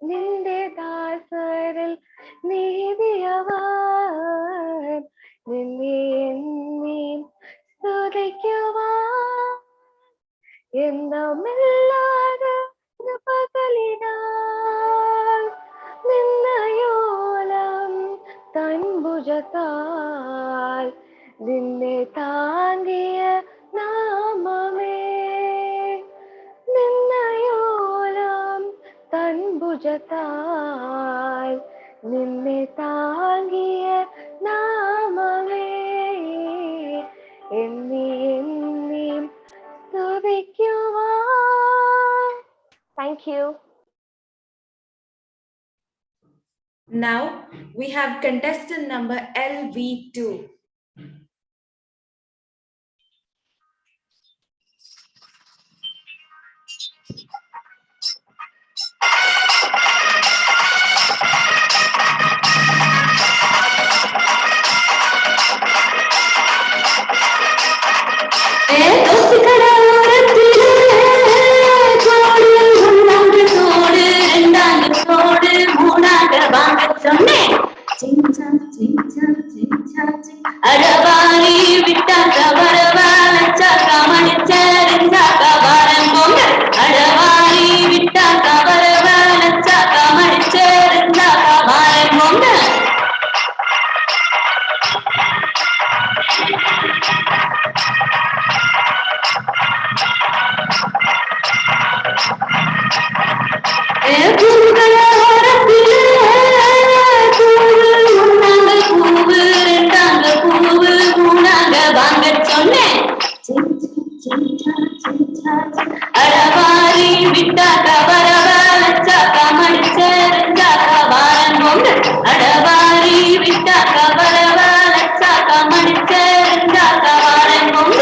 നിന്റെ ദാസരിൽ നീതിയവൻ നിന്നെ എന്നേം സ്തുതിക്കുവാൻ എന്നമില്ലാതെ പകലിനാൽ നിന്നയോളം തൻ ഭുജത്താൽ നിന്നെ താങ്ങിയ നാമമേ നിന്നയോളം തൻ ഭുജത്താൽ നിന്നെ താങ്ങിയ നാമമേ എന്നീ എന്നീം സ്തുതിക്കുവാൻ. Thank you. Now we have contestant number LV2. அடவாரி விட்டாக்க வரவாச்சா கமணிச்சரிஞ்சாக்க வாரம் போங்க அடவாரி விட்டாக்க வரவாச்சா கமணிச்சரிஞ்சாக்க வாரம் போங்க அடவாரி விட்டாக்க வரவாச்சாக்க மணிச்சரிஞ்சாக்க வாரம் போங்க அடவாரி விட்டாக்க வரவாச்சாக்க மணிச்சரிஞ்சாக்க வாரம் போங்க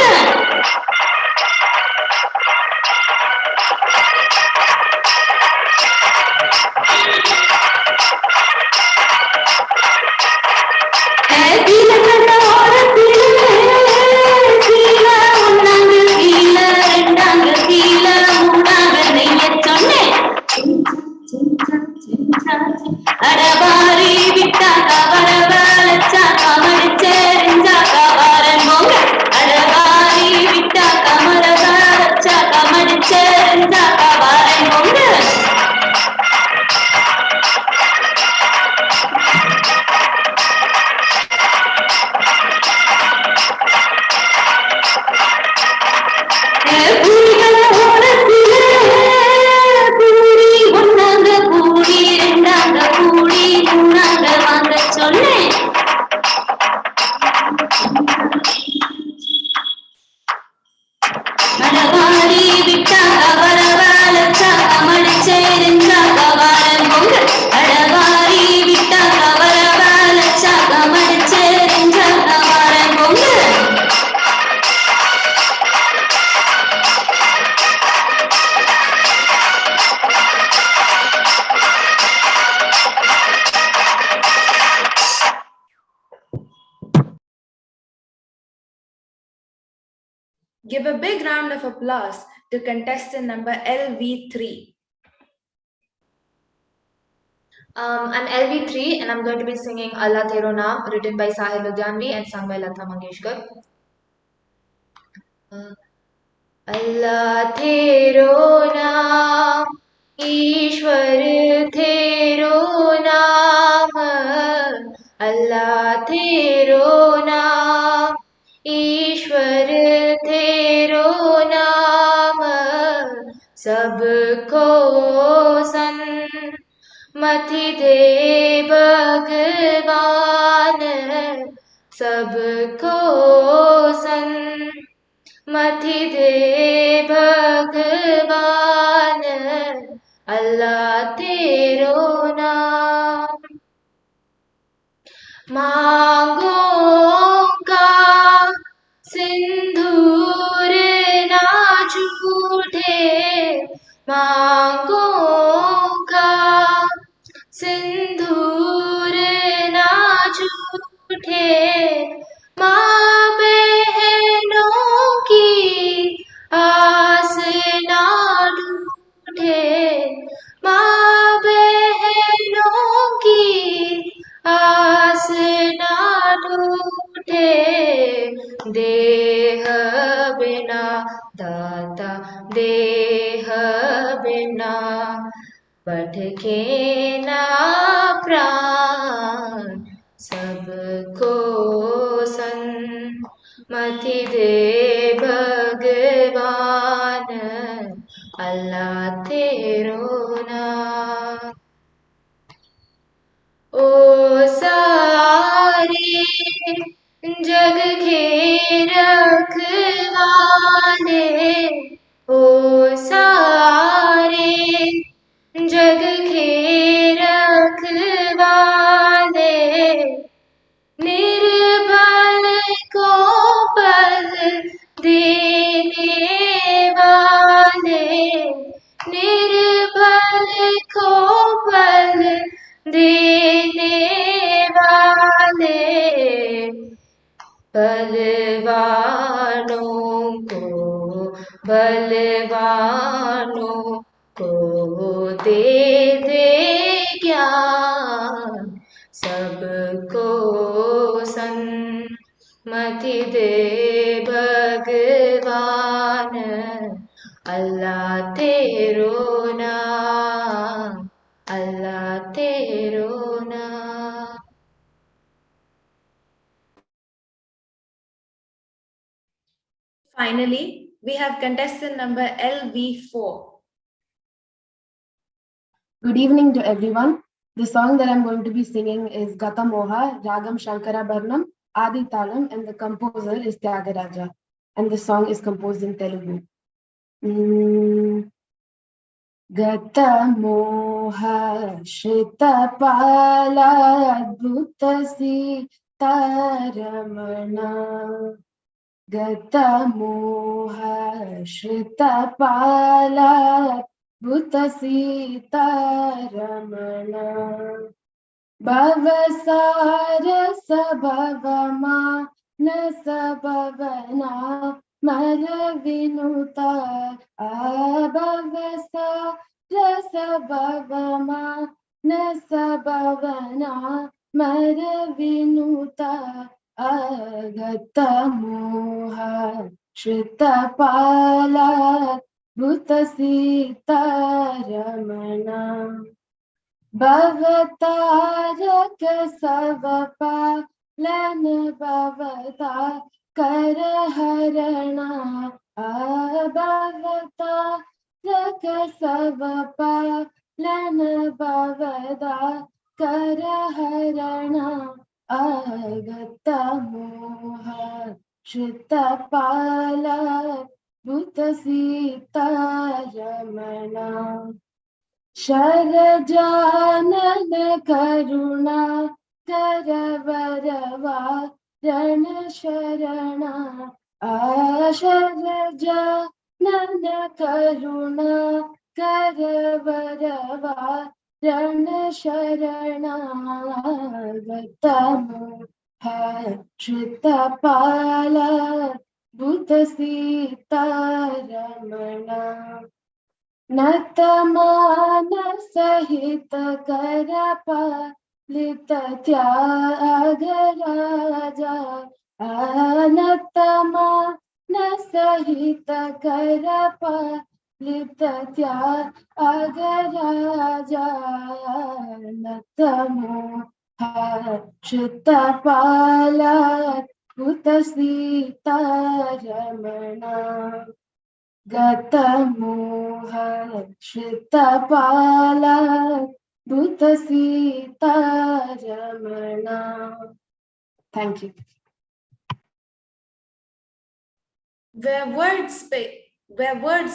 அடவாரி விட்டாக்க வரவாச்சாக்க மணிச்சரிஞ்சாக்க வாரம் போங்க அடவாரி விட்டாக்க வரவாச்சாக்க மணிச்சரிஞ்சாக்க வாரம் போங்க அடவாரி விட்டாக்க வரவாச்சாக்க மணிச்சரிஞ்சாக்க வாரம் போங்க அடவாரி விட்டாக்க வரவாச்சாக்க மணிச்சரிஞ்சாக்க வாரம் போங்க Give a big round of applause to contestant number LV3. I'm LV3 and I'm going to be singing Allah Tero Naam, written by Sahil Ludhianvi and sung by Lata Mangeshkar. Allah Tero Naam, Ishwar Tero Naam, Allah Tero सबको सन्मति दे भगवान, सबको सन्मति दे भगवान, अल्लाह तेरो नाम मांगो का सिंदूर ना झूठे, मांगो का सिंदूर ना झूठे, माँ बहनों की आस ना टूटे, माँ बहनों की आस ना टूटे, देह बिना दाता देह बिना भटके ना प्राण, सबको सन्मति दे भगवान, अल्लाह तेरो नाम। ओ सारे जग के रखवाले, ओ सारे जग के रखवाले, निर्बल को बल देने वाले, निर्बल को बल देने वाले, बलवानों को दे दे ज्ञान, सबको सन्मति दे भगवान, अल्लाह तेरो नाम, अल्लाह तेरो नाम। Finally, we have contestant number LV4. Good evening to everyone. The song that I'm going to be singing is Gata Moha, Ragam Shankara Bharnam, Adi Talam, and the composer is Tyagaraja. And the song is composed in Telugu. Gata Moha Shrita Pala Adbhuta Sita Ramana, Gata Moha Shrita Pala Bhuta Sita Ramana, Bhavasara Sabhavama Nasabhavana Maravinuta, Abhavasara Sabhavama Nasabhavana Maravinuta, Agata Moha Shrita Pala Bhuta Sita Ramana, Bhavataraka Savapa Lana Bhavata Karaharana, Abhavataraka Savapa Lana Bhavata Karaharana, Agata Moha Shrita Pala Bhuta Sita Ramana, Sharajanan Karuna Karavarava Rana Sharana, Asharajanan Karuna Karavarava Rana Sharana, Gata Moha Shrita Pala Bhuta Sita Ramana, Natamana Sahita Karapa Lita Tyagaraja, Anatamana Sahita Karapa Lita Tyagaraja, Natamo Shrita Pala Bhuta Sita Ramana, गतमोह श्रितपाला भूतसीता Ramana. Thank you. Where words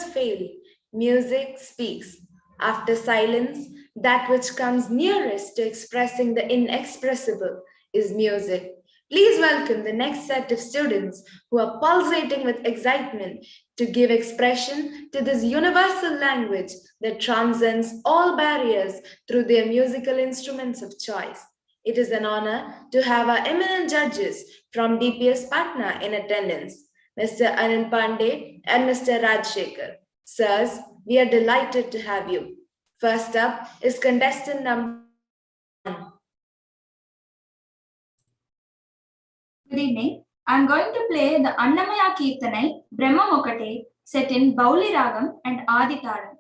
fail, music speaks. After silence, that which comes nearest to expressing the inexpressible is music. Please welcome the next set of students who are pulsating with excitement to give expression to this universal language that transcends all barriers through their musical instruments of choice. It is an honor to have our eminent judges from DPS Patna in attendance. Mr. Anil Pandey and Mr. Rajshekhar. Sirs, we are delighted to have you. First up is contestant number 1. Good evening. I am going to play the Annamaya Kirtanai Brahma Mokate set in Bauli Ragam and Adi Taram.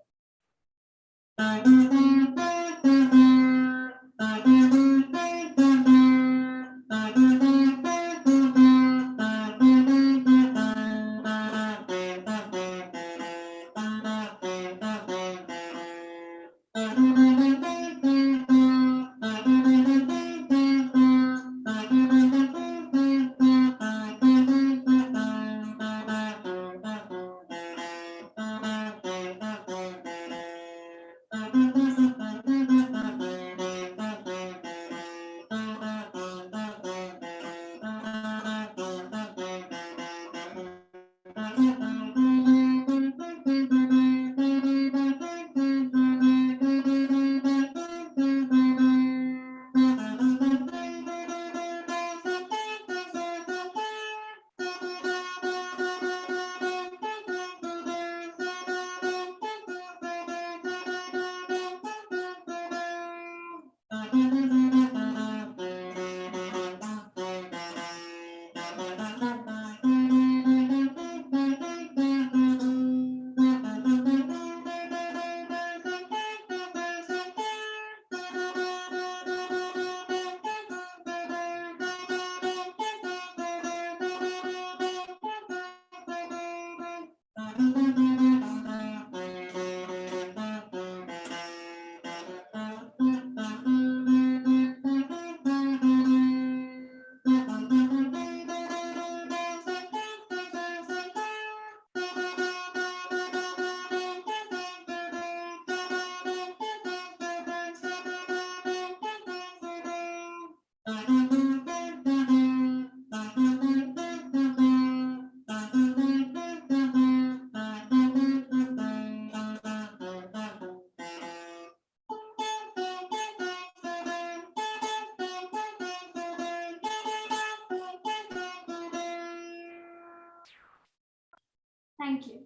Thank you.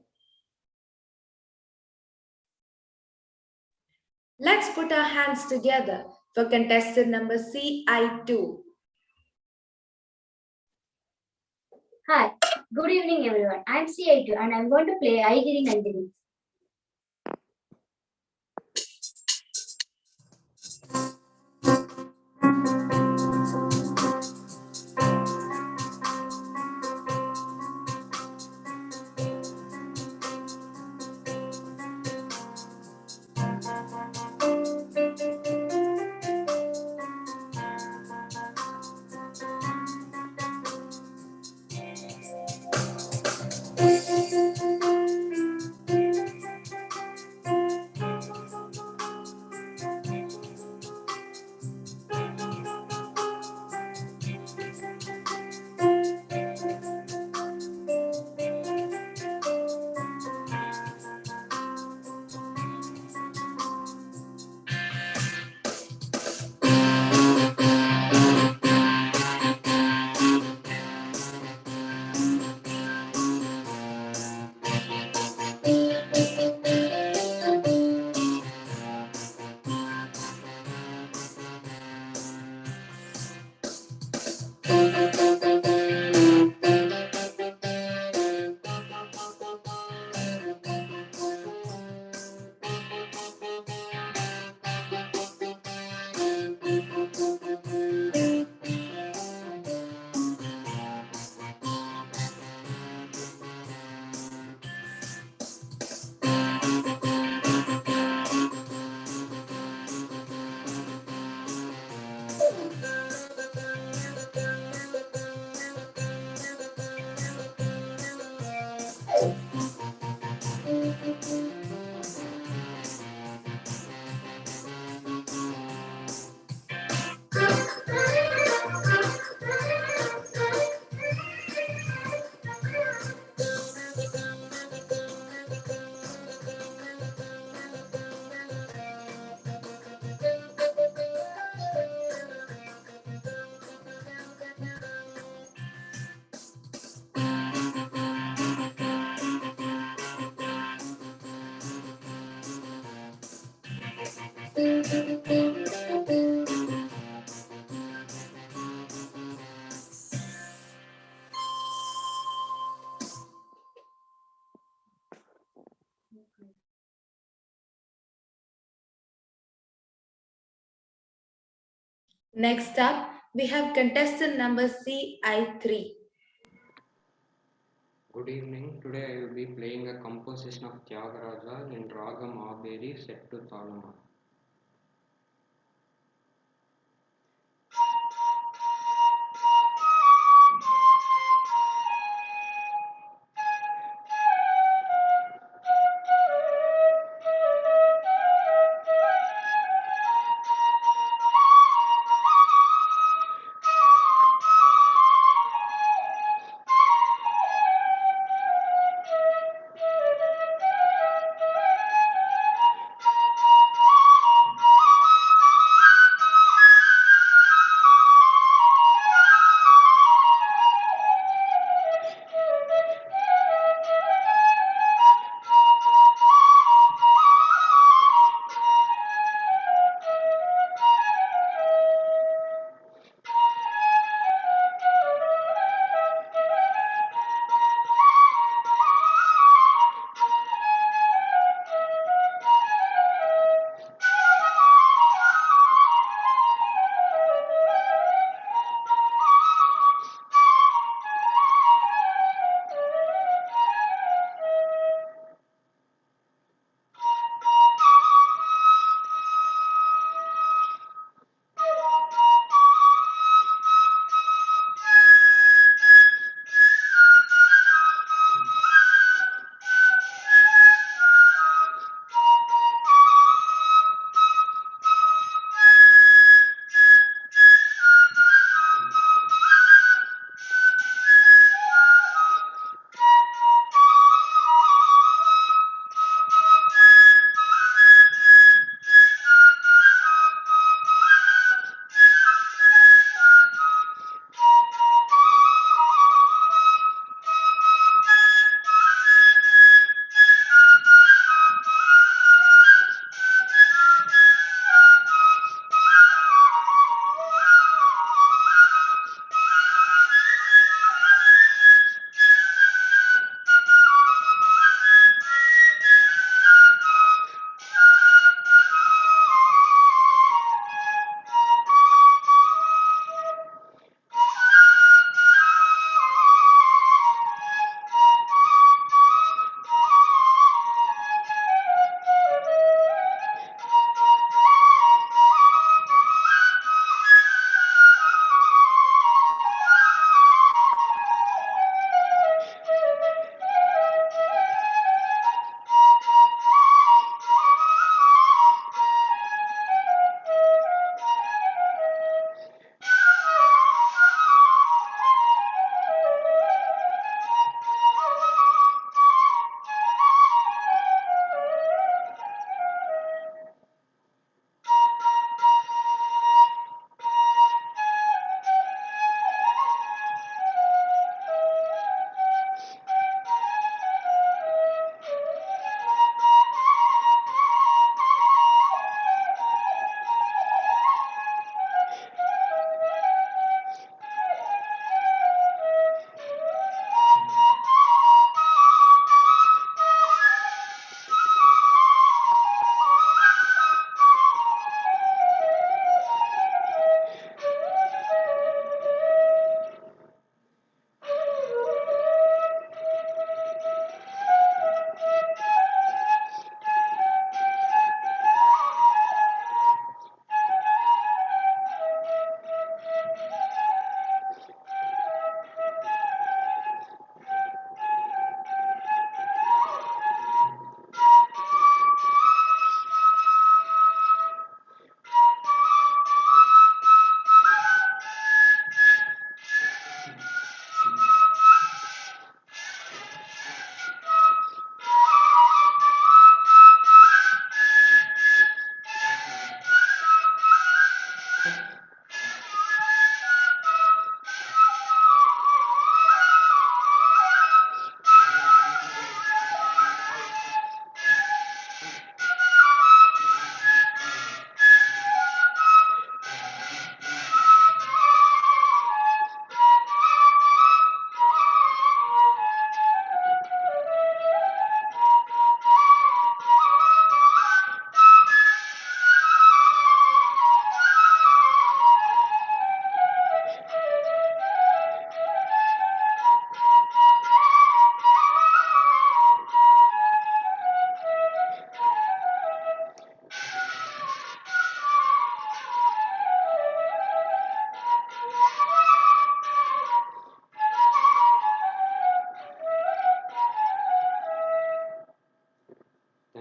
Let's put our hands together for contestant number CI2. Hi, good evening everyone. I am CI2 and I am going to play Aigiri Nandini. Next up, we have contestant number CI3. Good evening. Today I will be playing a composition of Tyagaraja in Ragam Aberi set to Talama.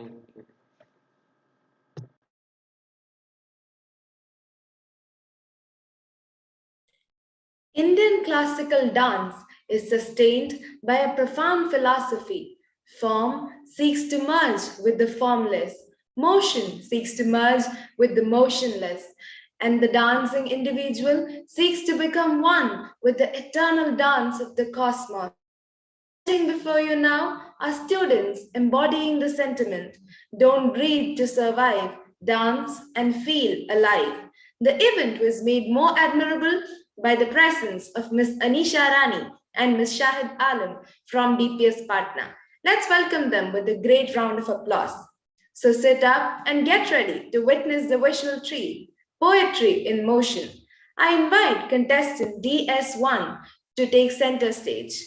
Thank you. Indian classical dance is sustained by a profound philosophy. Form seeks to merge with the formless, motion seeks to merge with the motionless, and the dancing individual seeks to become one with the eternal dance of the cosmos. Sitting before you now are students embodying the sentiment. Don't breathe to survive, dance and feel alive. The event was made more admirable by the presence of Miss Anisha Rani and Miss Shahid Alam from DPS Patna. Let's welcome them with a great round of applause. So sit up and get ready to witness the visual treat, poetry in motion. I invite contestant DS1 to take center stage.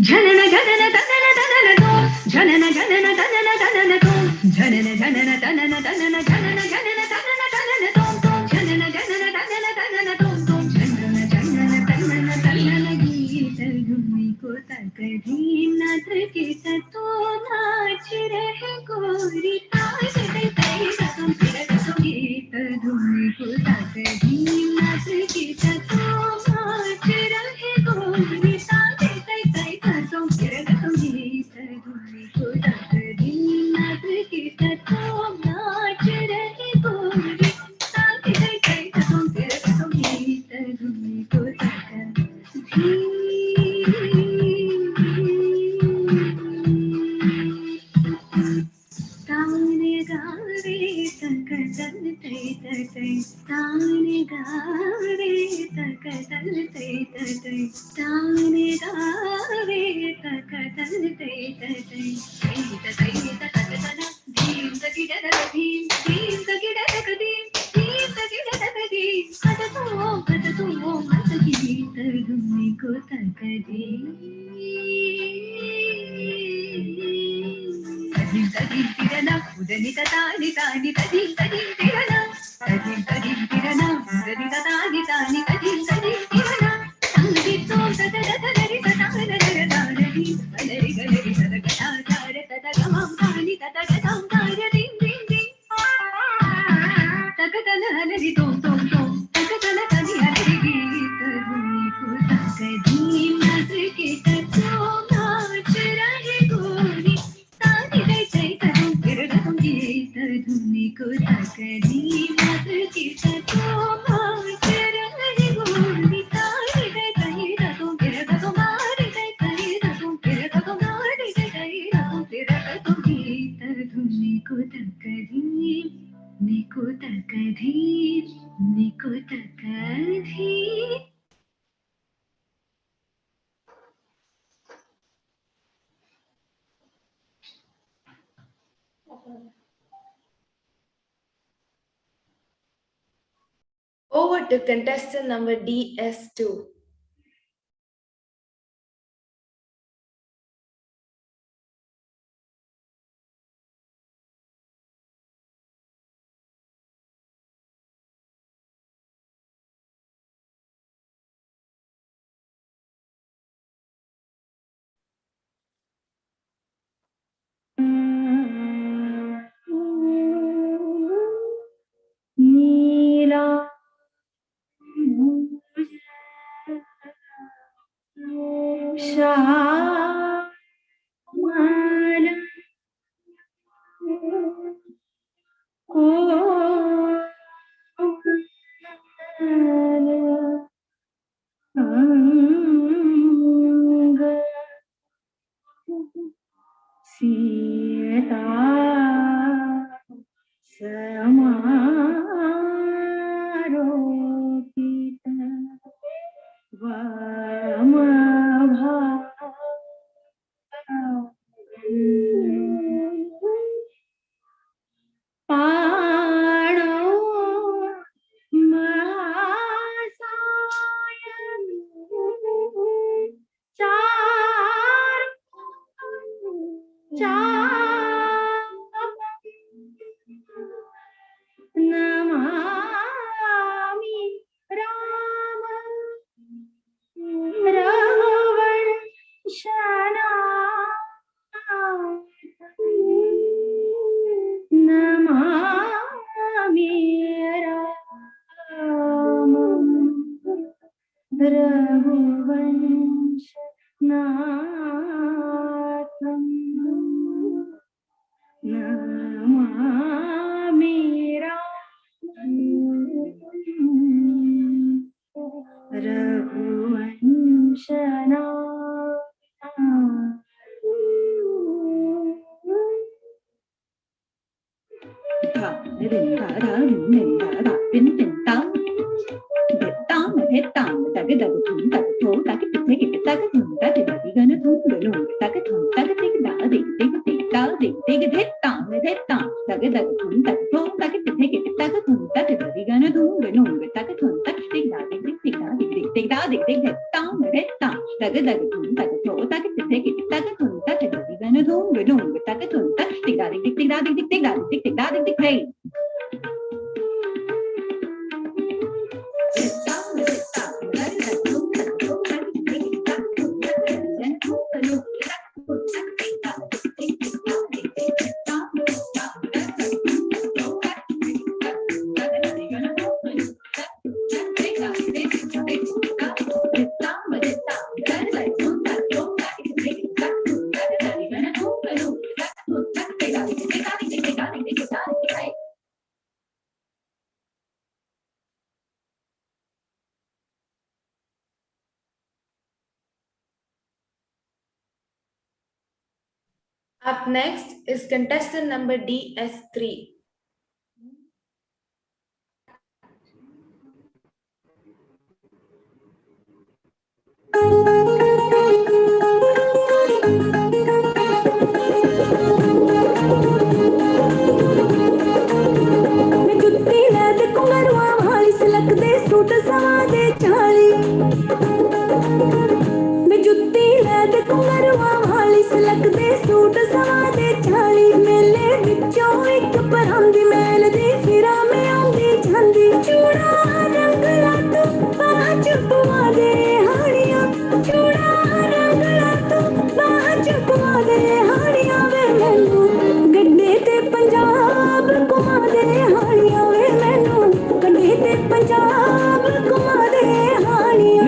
जनन जनन तनन तनन तो जनन जनन तनन तनन तो जनन जनन तनन तनन जनन जनन तनन तनन तो जनन जनन तनन तनन तो जनन जनन तनन तनन गीत धुनी को तक धीनाथ के तो नाच रहे गोरी ताज दे तई तुम फिर तो गीत धुनी को तक धीनाथ के तो नाच रहे गोरी ताज दे तई तुम फिर तो गीत धुनी को तक धीनाथ के तो नाच रहे गोरी ताज दे तई तुम फिर तो गीत धुनी को तक ताने गारे तक दल तै तै ताने गारे तक दल तै तै ताने गारे तक दल तै तै तै तक तना धीम तकिडर धीम धीम तकिडर धीम धीम तकिडर धीम कद तो मत गीत धुनी को तक धीम तदीम तिरना उदनी तानी तानी तदीम तिरना तदीम तिरना उदनी तानी तानी तदीम तिरना संगीतो तदरी तदानरी तानरी अलरी गलरी तदगता चार तदगमं तानी तदगतं तार दीम दीम दीम तगतन अलरी तोम तोम तोम तगतन तनी अलरी गीत धुनी को तक धीम नाच के ततो नाच रहे गोरी तानी दे तै तुम फिर तुम गीत धुनी को तक धीम नाच के ततो नाच रहे गोरी तानी दे तै तुम फिर तुम मार दे तै तुम फिर तुम मार दे तै तुम फिर तुम गीत धुनी को तक धीम निको तक धीम निको तक धीम Over to contestant number DS2. नीला श्यामल अंग सीता समारोपित पाणो महासाय चार Namami Ram रघुवंशनाथं Namami Up next is contestant number DS3.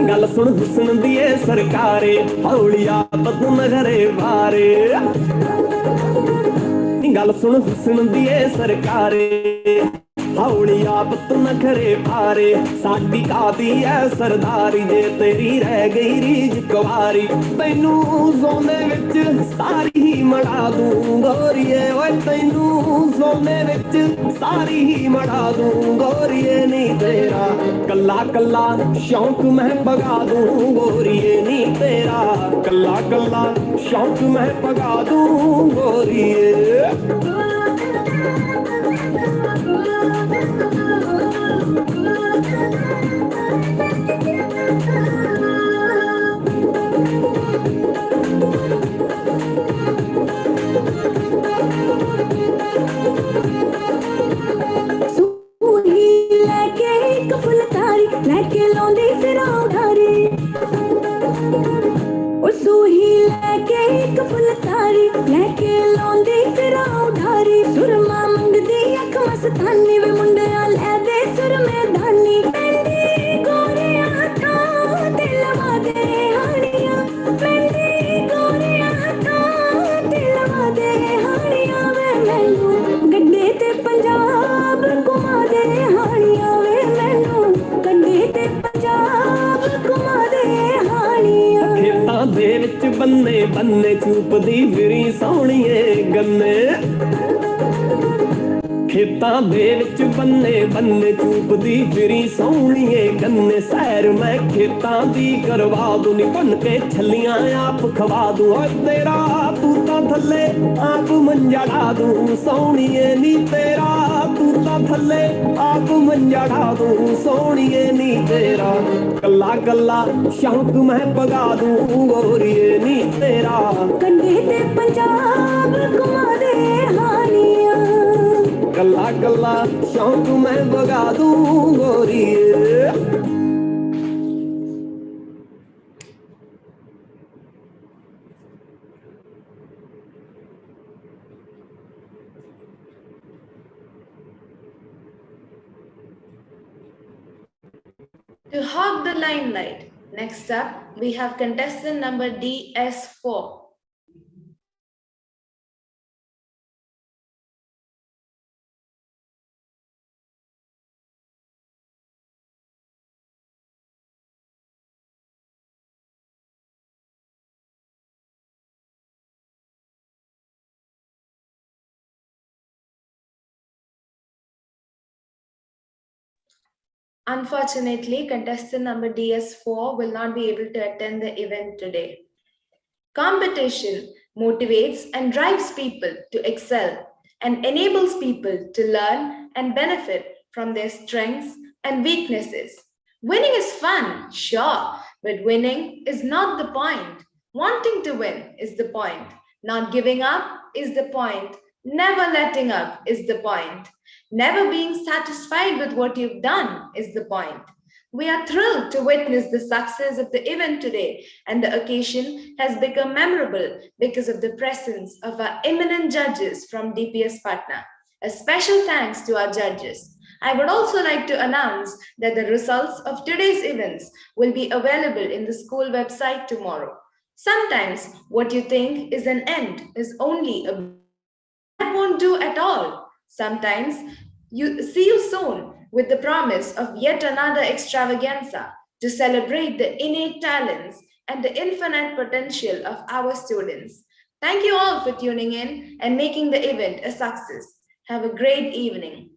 गल सुन हुसन दिए सरकारे हौलिया बदन घरे बारे गल सुन हुसन दिए सरकारे हौलिया बदन घरे बारे साडी कादी है सरदारी जे तेरी रह गई रीज कुवारी तैनू सोने विच सारी ही मड़ा दूं गोरिए ओए तैनू सोने विच सारी ही मड़ा दूं गोरिए नी तेरा कल्ला कल्ला शौक मैं भगा दूं गोरिए नी तेरा कल्ला कल्ला शौक मैं भगा दूं गोरिए लेके लौंदी फिर उधारी सूही लेके एक फुलकारी लेके लौंदी फिर उधारी सुरमा मंगदी अख मस्तानी वे मुंडिया ले दे सुर में धानी मेहंदी गोरिया हथां ते लवा दे हानिया मेहंदी गोरिया हथां ते लवा दे हानिया वे मैनू गड्डे ते पंजाब घुमा दे हानिया वे मैनू गड्डे ते पंजाब घुमा दे हानिया खेतां दे विच बन्ने बन्ने चूपदी फिरी सोहणीए गन्ने खेतां दे विच बन्ने बन्ने चूपदी फिरी सोहणीए गन्ने सैर मैं खेतां दी करवा दूं नी भुन के छल्लियां आप खवा दूं ओए तेरा तूता थल्ले आप मंजा ढा दूं सोहणीए नी तेरा तूता थल्ले आप मंजा ढा दूं सोहणीए नी तेरा कल्ला कल्ला शौक मैं भगा दूं गोरिए नी तेरा कंढे ते पंजाब घुमा दे हानिया कल्ला कल्ला शौक मैं भगा दूं गोरिए To hog the limelight, Next up, we have contestant number DS4. Unfortunately, contestant number DS4 will not be able to attend the event today. Competition motivates and drives people to excel and enables people to learn and benefit from their strengths and weaknesses. Winning is fun, sure, but winning is not the point. Wanting to win is the point. Not giving up is the point. Never letting up is the point. Never being satisfied with what you've done is the point. We are thrilled to witness the success of the event today, and the occasion has become memorable because of the presence of our eminent judges from DPS Patna. A special thanks to our judges. I would also like to announce that the results of today's events will be available in the school website tomorrow. Sometimes what you think is an end is only a that won't do at all. Sometimes you see you soon with the promise of yet another extravaganza to celebrate the innate talents and the infinite potential of our students. Thank you all for tuning in and making the event a success. Have a great evening.